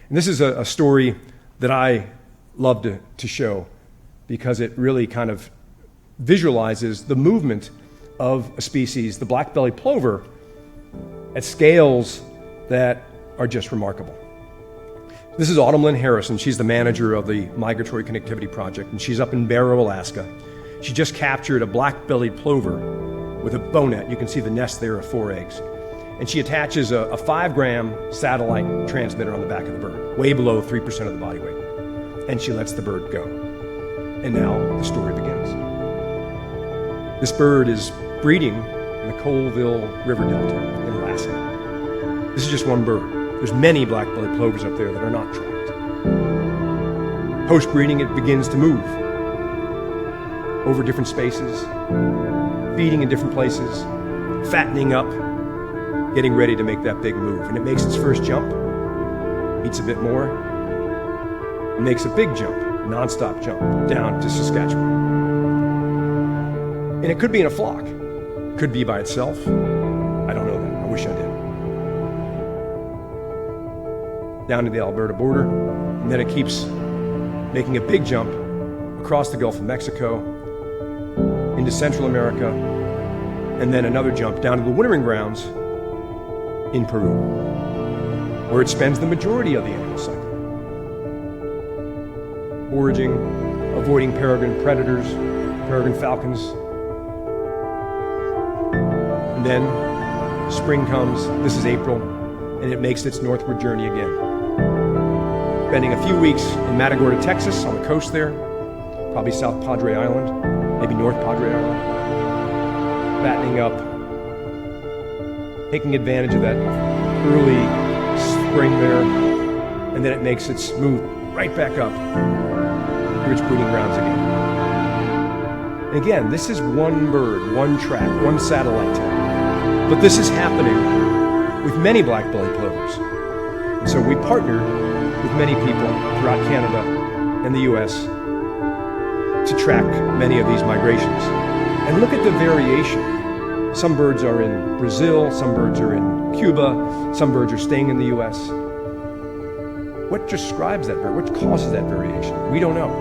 B: And this is a story that I love to show because it really kind of visualizes the movement of a species, the black-bellied plover, at scales that are just remarkable. This is Autumn Lynn Harrison. She's the manager of the Migratory Connectivity Project, and she's up in Barrow, Alaska. She just captured a black-bellied plover with a bow net. You can see the nest there of 4 eggs. And she attaches a 5-gram satellite transmitter on the back of the bird, way below 3% of the body weight. And she lets the bird go. And now the story begins. This bird is breeding in the Colville River Delta in Alaska. This is just one bird. There's many black-bellied plovers up there that are not tracked. Post-breeding, it begins to move over different spaces, feeding in different places, fattening up, getting ready to make that big move. And it makes its first jump, eats a bit more, and makes a big jump, non-stop jump, down to Saskatchewan. And it could be in a flock, could be by itself. I don't know that. I wish I did. Down to the Alberta border, and then it keeps making a big jump across the Gulf of Mexico, into Central America, and then another jump down to the wintering grounds in Peru, where it spends the majority of the annual cycle. Foraging, avoiding peregrine predators, peregrine falcons. And then spring comes, this is April, and it makes its northward journey again. Spending a few weeks in Matagorda, Texas, on the coast there, probably South Padre Island, maybe North Padre Island, fattening up, taking advantage of that early spring there, and then it makes its move right back up to its breeding grounds again. And again, this is one bird, one track, one satellite tag. But this is happening with many black-bellied plovers. And so we partnered with many people throughout Canada and the US to track many of these migrations. And look at the variation. Some birds are in Brazil, some birds are in Cuba, some birds are staying in the US. What describes that bird? What causes that variation? We don't know.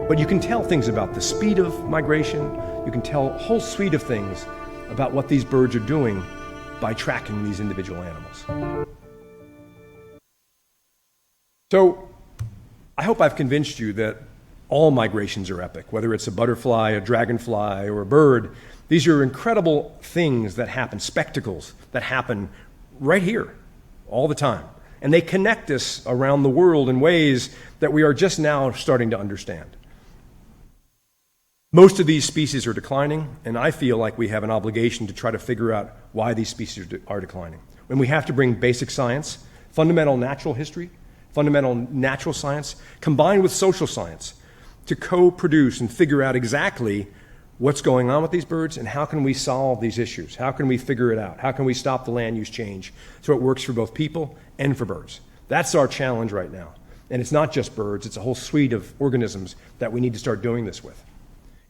B: But you can tell things about the speed of migration. You can tell a whole suite of things about what these birds are doing by tracking these individual animals. So I hope I've convinced you that all migrations are epic, whether it's a butterfly, a dragonfly, or a bird. These are incredible things that happen, spectacles that happen right here all the time. And they connect us around the world in ways that we are just now starting to understand. Most of these species are declining, and I feel like we have an obligation to try to figure out why these species are declining. When we have to bring basic science, fundamental natural history, fundamental natural science, combined with social science, to co-produce and figure out exactly what's going on with these birds and how can we solve these issues? How can we figure it out? How can we stop the land use change so it works for both people and for birds? That's our challenge right now. And it's not just birds, it's a whole suite of organisms that we need to start doing this with.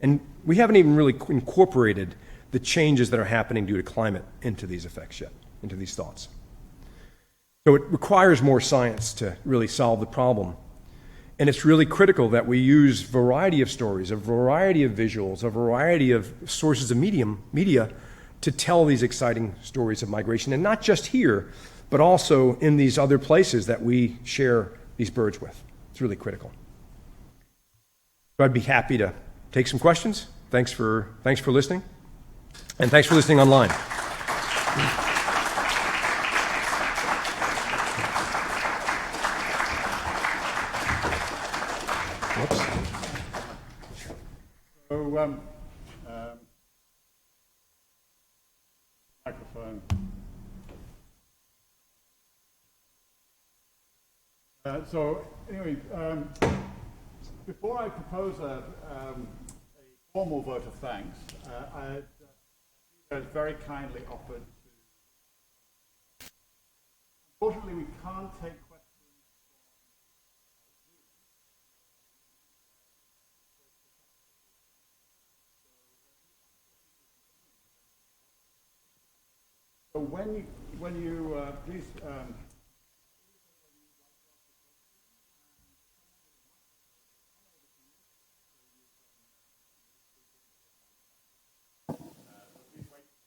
B: And we haven't even really incorporated the changes that are happening due to climate into these effects yet, into these thoughts. So it requires more science to really solve the problem. And it's really critical that we use a variety of stories, a variety of visuals, a variety of sources of media to tell these exciting stories of migration, and not just here, but also in these other places that we share these birds with. It's really critical. So I'd be happy to take some questions. Thanks for listening, and thanks for listening online.
C: Microphone. So anyway, before I propose a formal vote of thanks, I was very kindly offered to. Unfortunately, we can't take questions from So when you please.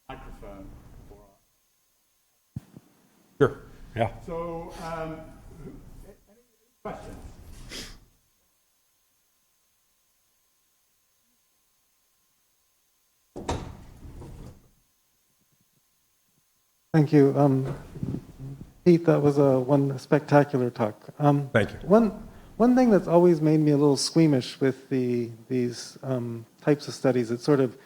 C: Microphone for us.
B: Sure. Yeah.
C: So, any questions?
A: Thank you. Pete, that was one spectacular talk.
B: Thank you.
A: One thing that's always made me a little squeamish with these types of studies, it's sort of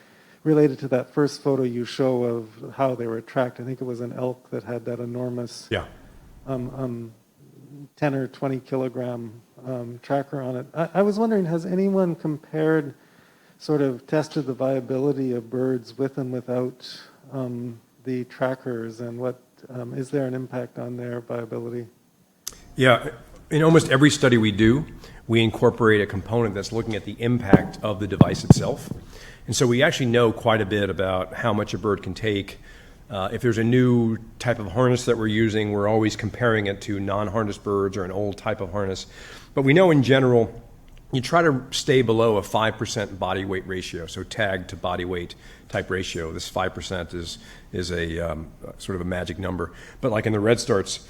A: related to that first photo you show of how they were tracked. I think it was an elk that had that enormous 10 or 20 kilogram tracker on it. I was wondering, has anyone compared, sort of tested the viability of birds with and without the trackers, and what is there an impact on their viability?
B: Yeah, in almost every study we do, we incorporate a component that's looking at the impact of the device itself. And so we actually know quite a bit about how much a bird can take. If there's a new type of harness that we're using, we're always comparing it to non-harnessed birds or an old type of harness. But we know in general, you try to stay below a 5% body weight ratio, so tag to body weight type ratio. This 5% is a sort of a magic number. But like in the redstarts,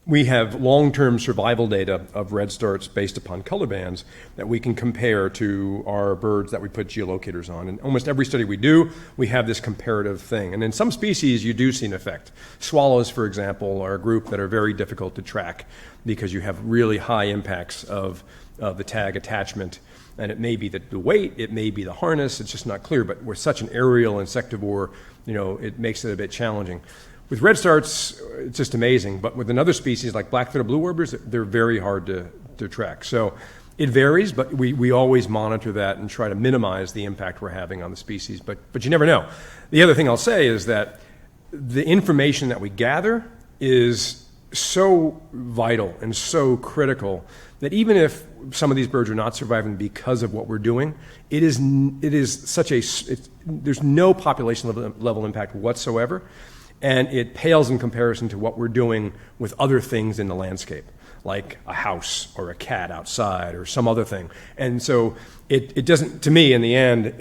B: we have long-term survival data of redstarts based upon color bands that we can compare to our birds that we put geolocators on. And almost every study we do, we have this comparative thing. And in some species, you do see an effect. Swallows, for example, are a group that are very difficult to track because you have really high impacts of the tag attachment. And it may be the weight, it may be the harness, it's just not clear. But with such an aerial insectivore, it makes it a bit challenging. With redstarts, it's just amazing. But with another species like black-throated blue warblers, they're very hard to track. So it varies, but we always monitor that and try to minimize the impact we're having on the species. But you never know. The other thing I'll say is that the information that we gather is so vital and so critical that even if some of these birds are not surviving because of what we're doing, there's no population level impact whatsoever. And it pales in comparison to what we're doing with other things in the landscape, like a house or a cat outside or some other thing. And so it doesn't, to me, in the end,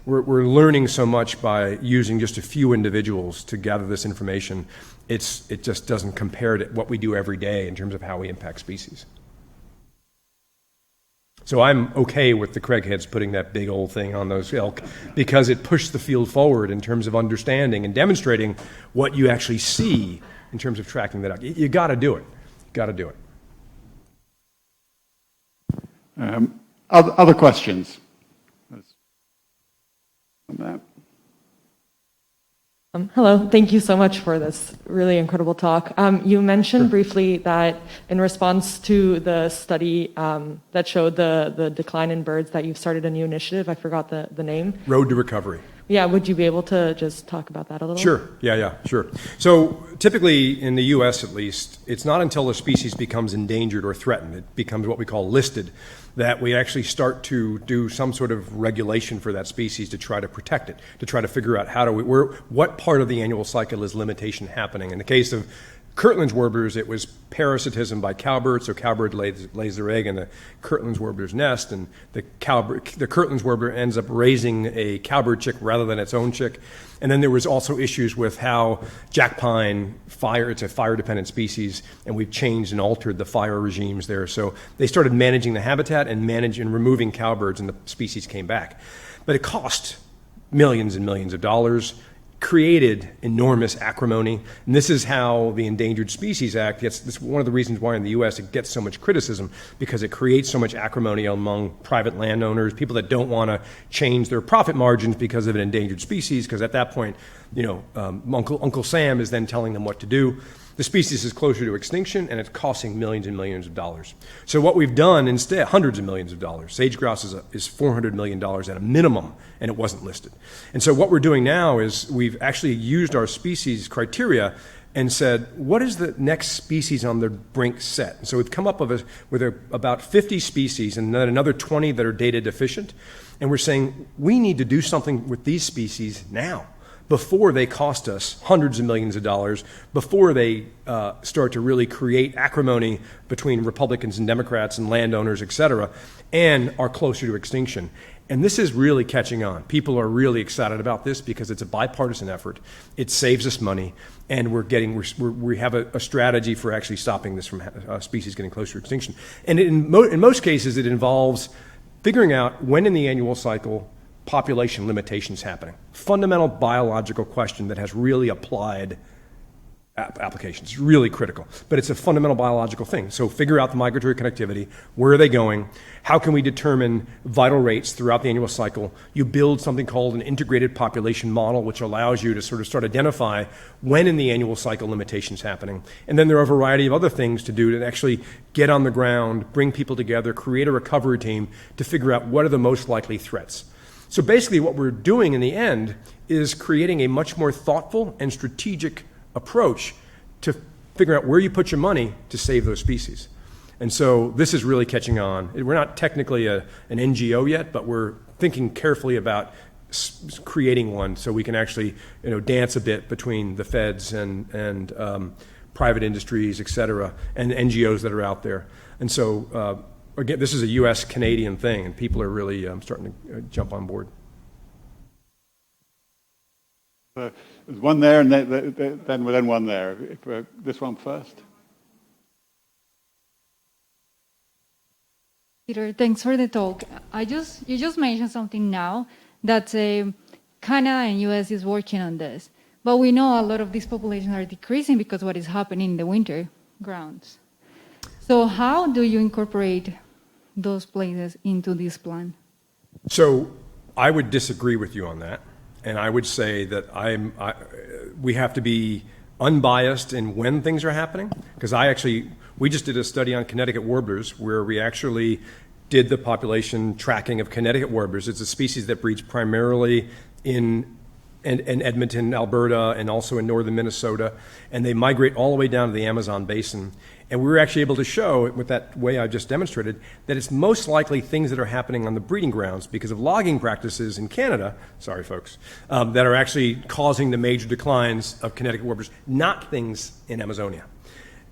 B: we're learning so much by using just a few individuals to gather this information. It just doesn't compare to what we do every day in terms of how we impact species. So I'm okay with the Craigheads putting that big old thing on those elk because it pushed the field forward in terms of understanding and demonstrating what you actually see in terms of tracking that out. You got to do it. Got to do it.
C: Other questions?
D: Hello, thank you so much for this really incredible talk. You mentioned briefly that in response to the study that showed the decline in birds that you've started a new initiative, I forgot the name.
B: Road to Recovery.
D: Yeah, would you be able to just talk about that a little?
B: Sure, yeah, sure. So typically in the US at least, it's not until a species becomes endangered or threatened, it becomes what we call listed, that we actually start to do some sort of regulation for that species to try to protect it, to try to figure out what part of the annual cycle is limitation happening. In the case of Kirtland's warblers, it was parasitism by cowbirds, so cowbird lays their egg in the Kirtland's warbler's nest, and the Kirtland's warbler ends up raising a cowbird chick rather than its own chick. And then there was also issues with how jack pine it's a fire-dependent species, and we've changed and altered the fire regimes there. So they started managing the habitat and removing cowbirds, and the species came back. But it cost millions and millions of dollars, created enormous acrimony, and this is how the Endangered Species Act gets. This is one of the reasons why in the U.S. it gets so much criticism, because it creates so much acrimony among private landowners, people that don't want to change their profit margins because of an endangered species, because at that point, Uncle Sam is then telling them what to do. The species is closer to extinction, and it's costing millions and millions of dollars. So what we've done instead, hundreds of millions of dollars. Sage grouse is $400 million at a minimum, and it wasn't listed. And so what we're doing now is we've actually used our species criteria and said, what is the next species on the brink set? And so we've come up with about 50 species and then another 20 that are data deficient. And we're saying, we need to do something with these species now, before they cost us hundreds of millions of dollars, before they start to really create acrimony between Republicans and Democrats and landowners, et cetera, and are closer to extinction. And this is really catching on. People are really excited about this because it's a bipartisan effort. It saves us money, and we have a strategy for actually stopping this from species getting closer to extinction. And in most cases, it involves figuring out when in the annual cycle population limitations happening. Fundamental biological question that has really applied applications. It's really critical, but it's a fundamental biological thing. So figure out the migratory connectivity. Where are they going? How can we determine vital rates throughout the annual cycle? You build something called an integrated population model, which allows you to sort of start identify when in the annual cycle limitations happening. And then there are a variety of other things to do to actually get on the ground, bring people together, create a recovery team to figure out what are the most likely threats. So basically what we're doing in the end is creating a much more thoughtful and strategic approach to figure out where you put your money to save those species. And so this is really catching on. We're not technically an NGO yet, but we're thinking carefully about creating one so we can actually dance a bit between the feds and private industries, et cetera, and NGOs that are out there. And so again, this is a US-Canadian thing, and people are really starting to jump on board.
C: There's one there, and then one there. This one first.
E: Peter, thanks for the talk. You just mentioned something now that Canada and US is working on this, but we know a lot of these populations are decreasing because of what is happening in the winter grounds. So how do you incorporate those places into this plan?
B: So I would disagree with you on that. And I would say that we have to be unbiased in when things are happening, because we just did a study on Connecticut warblers where we actually did the population tracking of Connecticut warblers. It's a species that breeds primarily in Edmonton, Alberta, and also in northern Minnesota, and they migrate all the way down to the Amazon basin. And we were actually able to show, with that way I just demonstrated, that it's most likely things that are happening on the breeding grounds because of logging practices in Canada, sorry folks, that are actually causing the major declines of Connecticut warblers, not things in Amazonia.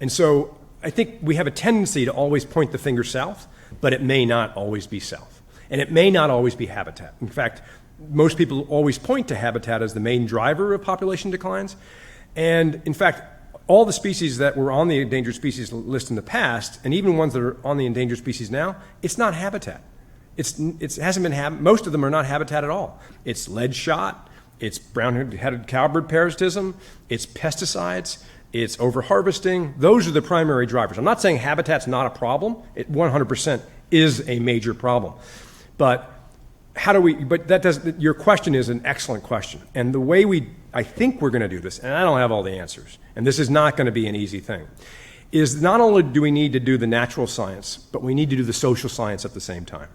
B: And so I think we have a tendency to always point the finger south, but it may not always be south. And it may not always be habitat. In fact, most people always point to habitat as the main driver of population declines. And in fact, all the species that were on the endangered species list in the past, and even ones that are on the endangered species now, it's not habitat. It hasn't been most of them are not habitat at all. It's lead shot, it's brown-headed cowbird parasitism, it's pesticides, it's over-harvesting. Those are the primary drivers. I'm not saying habitat's not a problem. It 100% is a major problem. But your question is an excellent question. And the way I think we're going to do this, and I don't have all the answers, and this is not going to be an easy thing, is not only do we need to do the natural science, but we need to do the social science at the same time.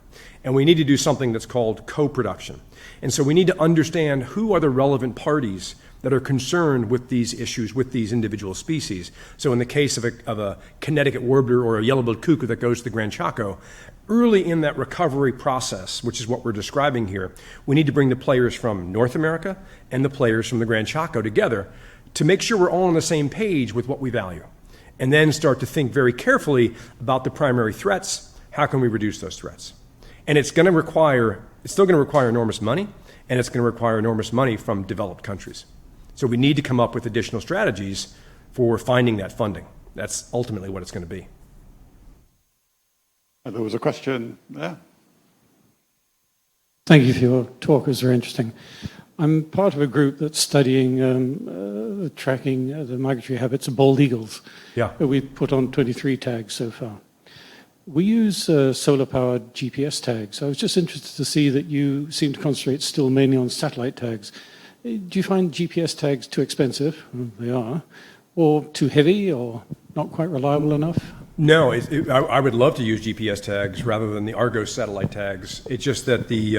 B: And we need to do something that's called co-production. And so we need to understand who are the relevant parties that are concerned with these issues, with these individual species. So in the case of a Connecticut warbler or a yellow-billed cuckoo that goes to the Grand Chaco, early in that recovery process, which is what we're describing here, we need to bring the players from North America and the players from the Grand Chaco together to make sure we're all on the same page with what we value. And then start to think very carefully about the primary threats. How can we reduce those threats? And it's still going to require enormous money, and it's going to require enormous money from developed countries. So we need to come up with additional strategies for finding that funding. That's ultimately what it's going to be.
C: There was a question there.
F: Thank you for your talk. It was very interesting. I'm part of a group that's studying tracking the migratory habits of bald eagles.
B: Yeah.
F: We've put on 23 tags so far. We use solar-powered GPS tags. I was just interested to see that you seem to concentrate still mainly on satellite tags. Do you find GPS tags too expensive? They are. Or too heavy or not quite reliable enough?
B: No, I would love to use GPS tags rather than the Argos satellite tags. It's just that the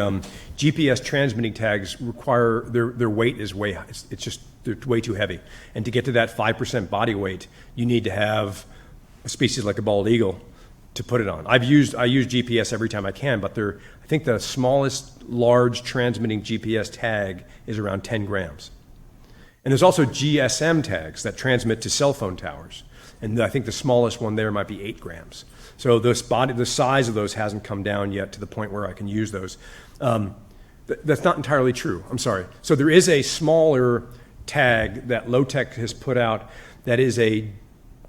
B: GPS transmitting tags require, their weight is they're way too heavy. And to get to that 5% body weight, you need to have a species like a bald eagle to put it on. I use GPS every time I can, but I think the smallest large transmitting GPS tag is around 10 grams. And there's also GSM tags that transmit to cell phone towers. And I think the smallest one there might be 8 grams. So the size of those hasn't come down yet to the point where I can use those. That's not entirely true. I'm sorry. So there is a smaller tag that Low-Tech has put out that is a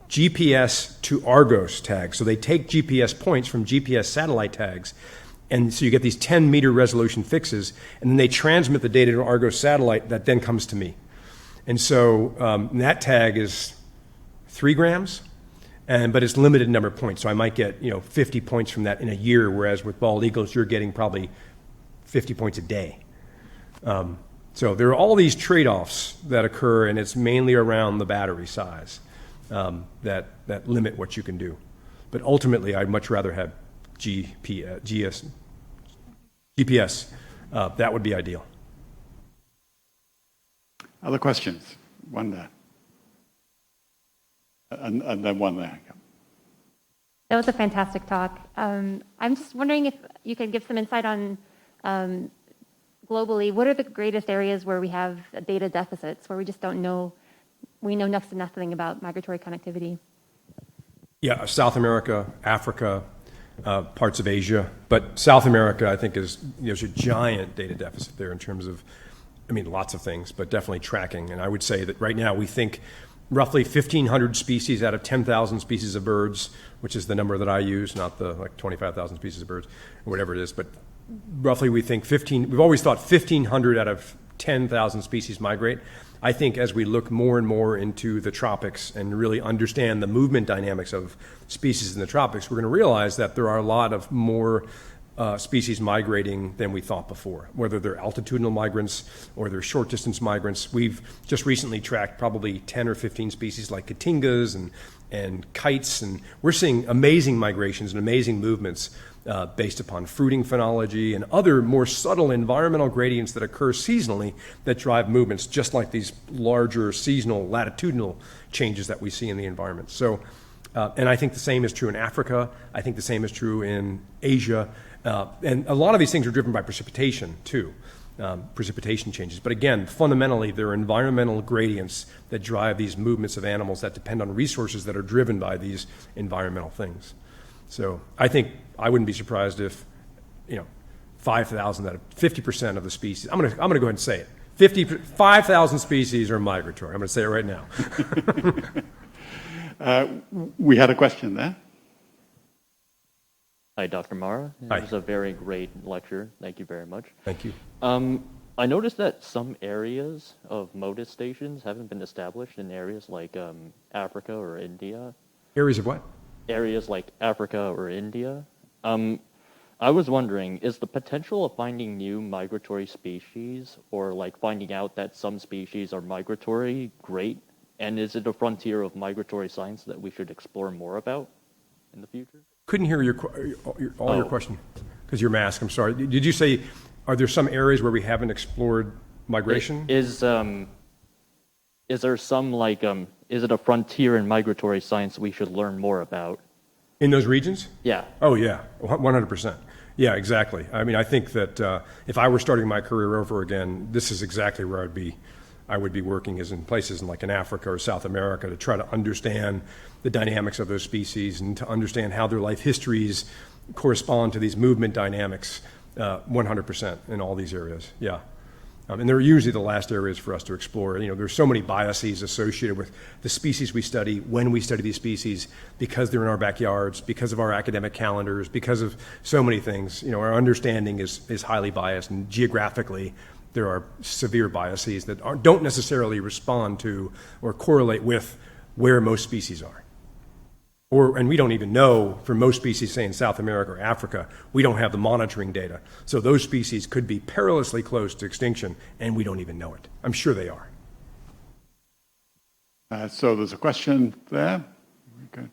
B: GPS to Argos tag. So they take GPS points from GPS satellite tags, and so you get these 10-meter resolution fixes, and then they transmit the data to Argos satellite that then comes to me. And so that tag is 3 grams, but it's limited number of points. So I might get 50 points from that in a year, whereas with bald eagles, you're getting probably 50 points a day. So there are all these trade-offs that occur, and it's mainly around the battery size that limit what you can do. But ultimately, I'd much rather have GPS. That would be ideal.
C: Other questions? One there. And then one there.
G: That was a fantastic talk. I'm just wondering if you could give some insight on globally, what are the greatest areas where we have data deficits, where we just don't know, we know next to nothing about migratory connectivity?
B: Yeah, South America, Africa, parts of Asia. But South America, I think, there's a giant data deficit there in terms of, lots of things, but definitely tracking. And I would say that right now we think roughly 1,500 species out of 10,000 species of birds, which is the number that I use, not the 25,000 species of birds, or whatever it is, but roughly we think we've always thought 1,500 out of 10,000 species migrate. I think as we look more and more into the tropics and really understand the movement dynamics of species in the tropics, we're going to realize that there are a lot of more species migrating than we thought before, whether they're altitudinal migrants or they're short distance migrants. We've just recently tracked probably 10 or 15 species like cotingas and kites, and we're seeing amazing migrations and amazing movements based upon fruiting phenology and other more subtle environmental gradients that occur seasonally that drive movements, just like these larger seasonal latitudinal changes that we see in the environment. So, and I think the same is true in Africa. I think the same is true in Asia. And a lot of these things are driven by precipitation, too, precipitation changes. But again, fundamentally, there are environmental gradients that drive these movements of animals that depend on resources that are driven by these environmental things. So I think I wouldn't be surprised if, 5,000 out of 50% of the species, I'm gonna go ahead and say it, 5,000 species are migratory. I'm gonna say it right now.
C: We had a question there.
H: Hi, Dr. Marra.
B: Hi.
H: It was a very great lecture. Thank you very much.
B: Thank you.
H: I noticed that some areas of MODIS stations haven't been established in areas like Africa or India.
B: Areas of what?
H: Areas like Africa or India. I was wondering, is the potential of finding new migratory species or like finding out that some species are migratory great? And is it a frontier of migratory science that we should explore more about in the future?
B: Couldn't hear your question because your mask. I'm sorry. Did you say, are there some areas where we haven't explored migration?
H: Is there some is it a frontier in migratory science we should learn more about?
B: In those regions?
H: Yeah.
B: Oh, yeah, 100%. Yeah, exactly. I think that if I were starting my career over again, this is exactly where I would be working, is in places like in Africa or South America, to try to understand the dynamics of those species and to understand how their life histories correspond to these movement dynamics 100% in all these areas. Yeah. And they're usually the last areas for us to explore. There's so many biases associated with the species we study, when we study these species, because they're in our backyards, because of our academic calendars, because of so many things. Our understanding is highly biased, and geographically, there are severe biases that don't necessarily respond to or correlate with where most species are. And we don't even know, for most species, say in South America or Africa, we don't have the monitoring data. So those species could be perilously close to extinction, and we don't even know it. I'm sure they are.
C: So there's a question there. Okay.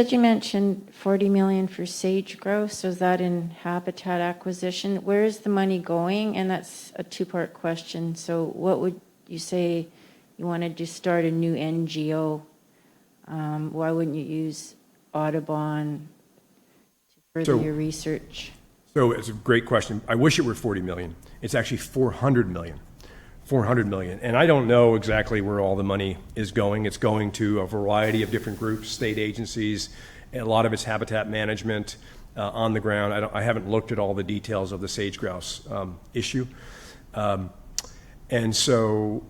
I: You mentioned 40 million for sage grouse. So is that in habitat acquisition? Where is the money going? And that's a two-part question. So what would you say you wanted to start a new NGO? Why wouldn't you use Audubon to further your research?
B: So it's a great question. I wish it were 40 million. It's actually 400 million. 400 million. And I don't know exactly where all the money is going. It's going to a variety of different groups, state agencies. A lot of it's habitat management on the ground. I haven't looked at all the details of the sage grouse issue. And so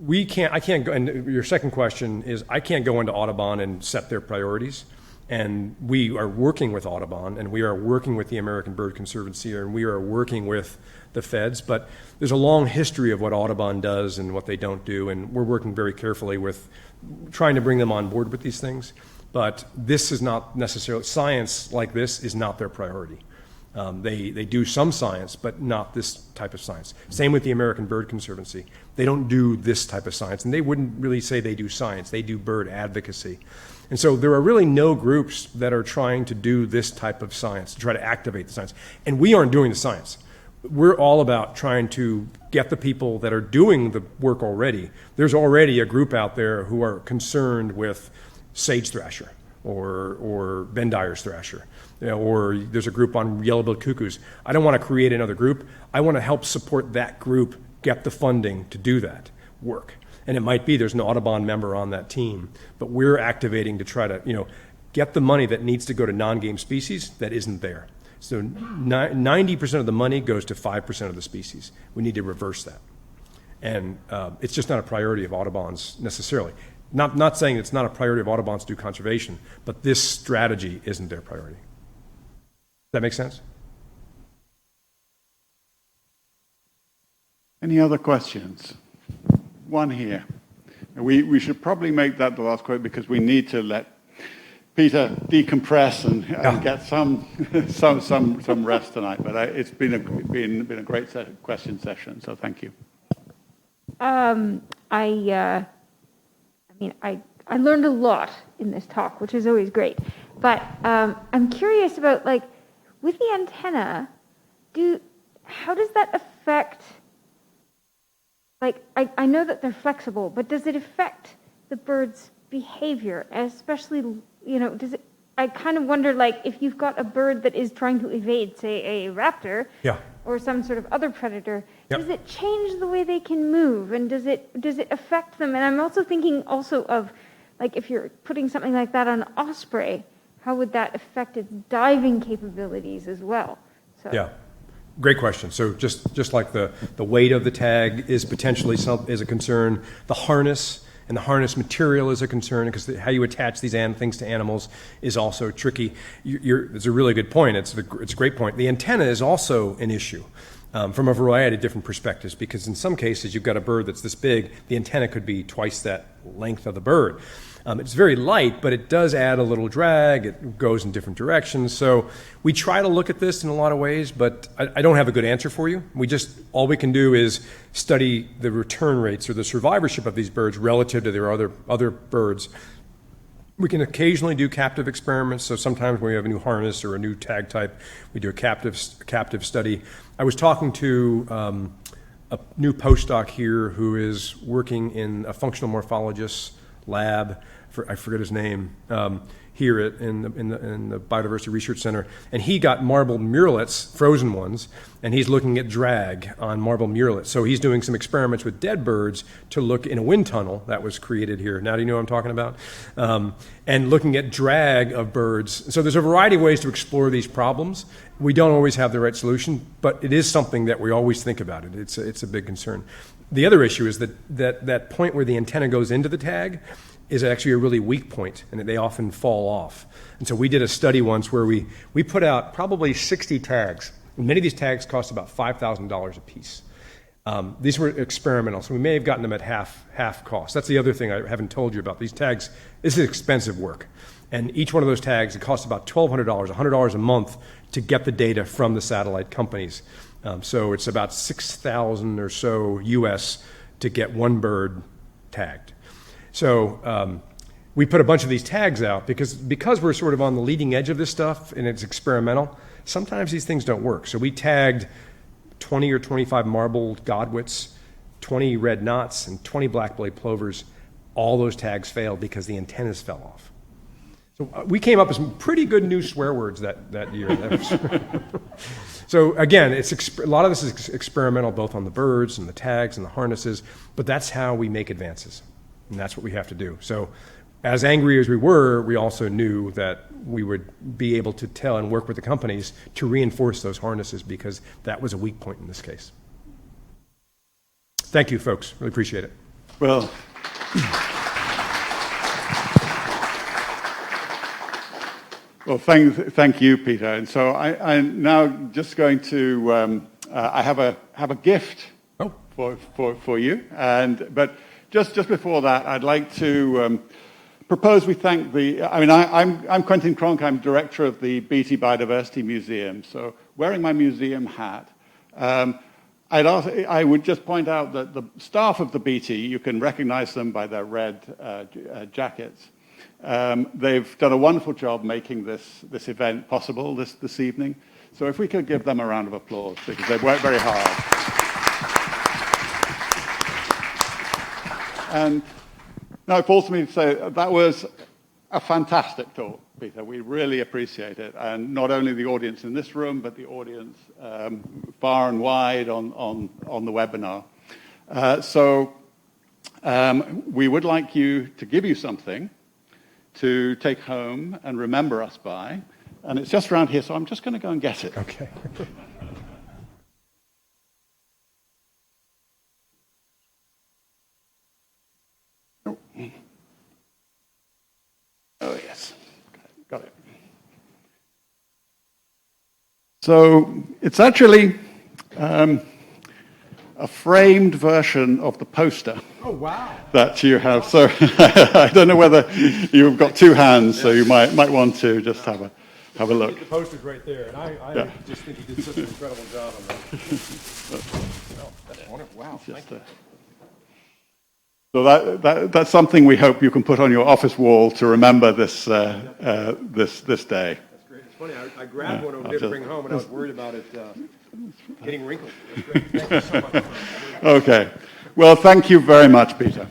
B: I can't go, and your second question is, I can't go into Audubon and set their priorities. And we are working with Audubon, and we are working with the American Bird Conservancy, and we are working with the feds. But there's a long history of what Audubon does and what they don't do, and we're working very carefully with trying to bring them on board with these things. But this is not necessarily, science like this is not their priority. They do some science, but not this type of science. Same with the American Bird Conservancy. They don't do this type of science, and they wouldn't really say they do science. They do bird advocacy. And so there are really no groups that are trying to do this type of science, to try to activate the science. And we aren't doing the science. We're all about trying to get the people that are doing the work already. There's already a group out there who are concerned with sage thrasher or Ben Dyer's thrasher, or there's a group on yellow-billed cuckoos. I don't want to create another group. I want to help support that group get the funding to do that work. And it might be there's an Audubon member on that team, but we're activating to try to, get the money that needs to go to non-game species that isn't there. So 90% of the money goes to 5% of the species. We need to reverse that. And it's just not a priority of Audubon's necessarily. Not saying it's not a priority of Audubon's to do conservation, but this strategy isn't their priority. Does that make sense?
C: Any other questions? One here. We should probably make that the last quote because we need to let Peter decompress and get some rest tonight. But it's been a great question session. So thank you.
J: I learned a lot in this talk, which is always great. But I'm curious about, with the antenna, how does that affect? I know that they're flexible, but does it affect the bird's behavior? Especially, does it? I kind of wonder, if you've got a bird that is trying to evade, say, a raptor, or some sort of other predator, does it change the way they can move, and does it affect them? And I'm also thinking of, if you're putting something like that on an osprey, how would that affect its diving capabilities as well? So. Yeah.
B: Great question. So just like the weight of the tag is potentially is a concern, the harness and the harness material is a concern because how you attach these things to animals is also tricky. It's a really good point. It's a great point. The antenna is also an issue from a variety of different perspectives because in some cases you've got a bird that's this big, the antenna could be twice that length of the bird. It's very light, but it does add a little drag. It goes in different directions. So we try to look at this in a lot of ways, but I don't have a good answer for you. All we can do is study the return rates or the survivorship of these birds relative to their other birds. We can occasionally do captive experiments. So sometimes when we have a new harness or a new tag type, we do a captive study. I was talking to a new postdoc here who is working in a functional morphologist's lab, I forget his name, here in the Biodiversity Research Center, and he got marbled murrelets, frozen ones, and he's looking at drag on marbled murrelets. So he's doing some experiments with dead birds to look in a wind tunnel that was created here. Now do you know what I'm talking about? And looking at drag of birds. So there's a variety of ways to explore these problems. We don't always have the right solution, but it is something that we always think about. It's a big concern. The other issue is that point where the antenna goes into the tag is actually a really weak point, and they often fall off. And so we did a study once where we put out probably 60 tags. Many of these tags cost about $5,000 a piece. These were experimental, so we may have gotten them at half cost. That's the other thing I haven't told you about. These tags, this is expensive work. And each one of those tags, it costs about $1,200, $100 a month to get the data from the satellite companies. So it's about $6,000 or so US to get one bird tagged. So we put a bunch of these tags out because we're sort of on the leading edge of this stuff and it's experimental. Sometimes these things don't work. So we tagged 20 or 25 marbled godwits, 20 red knots, and 20 black-bellied plovers. All those tags failed because the antennas fell off. So we came up with some pretty good new swear words that year. So again, a lot of this is experimental, both on the birds and the tags and the harnesses, but that's how we make advances, and that's what we have to do. So as angry as we were, we also knew that we would be able to tell and work with the companies to reinforce those harnesses because that was a weak point in this case. Thank you, folks. Really appreciate it.
C: Well, Well, thank you, Peter. And so I'm now just going to, I have a gift for you. But just before that, I'd like to propose we thank I'm Quentin Cronk, I'm director of the Beatty Biodiversity Museum. So wearing my museum hat, I would just point out that the staff of the Beatty, you can recognize them by their red jackets. They've done a wonderful job making this event possible this evening. So if we could give them a round of applause, because they've worked very hard. And now it falls to me to say that was a fantastic talk, Peter. We really appreciate it. And not only the audience in this room, but the audience far and wide on the webinar. So we would like to give you something to take home and remember us by. And it's just around here, so I'm just going to go and get it.
B: Okay.
C: Oh, yes. Got it. So it's actually a framed version of the poster.
B: Oh, wow.
C: That you have. So I don't know whether you've got two hands, so you might want to just have a look.
B: The poster's right there, and I just think he did such an incredible job on that. Oh, that's wonderful. Wow, thank you.
C: So that's something we hope you can put on your office wall to remember this day.
B: That's great. It's funny. I grabbed one over there to bring home, and I was worried about it getting wrinkled. That's great. Thank you so much.
C: Okay. Well, thank you very much, Peter.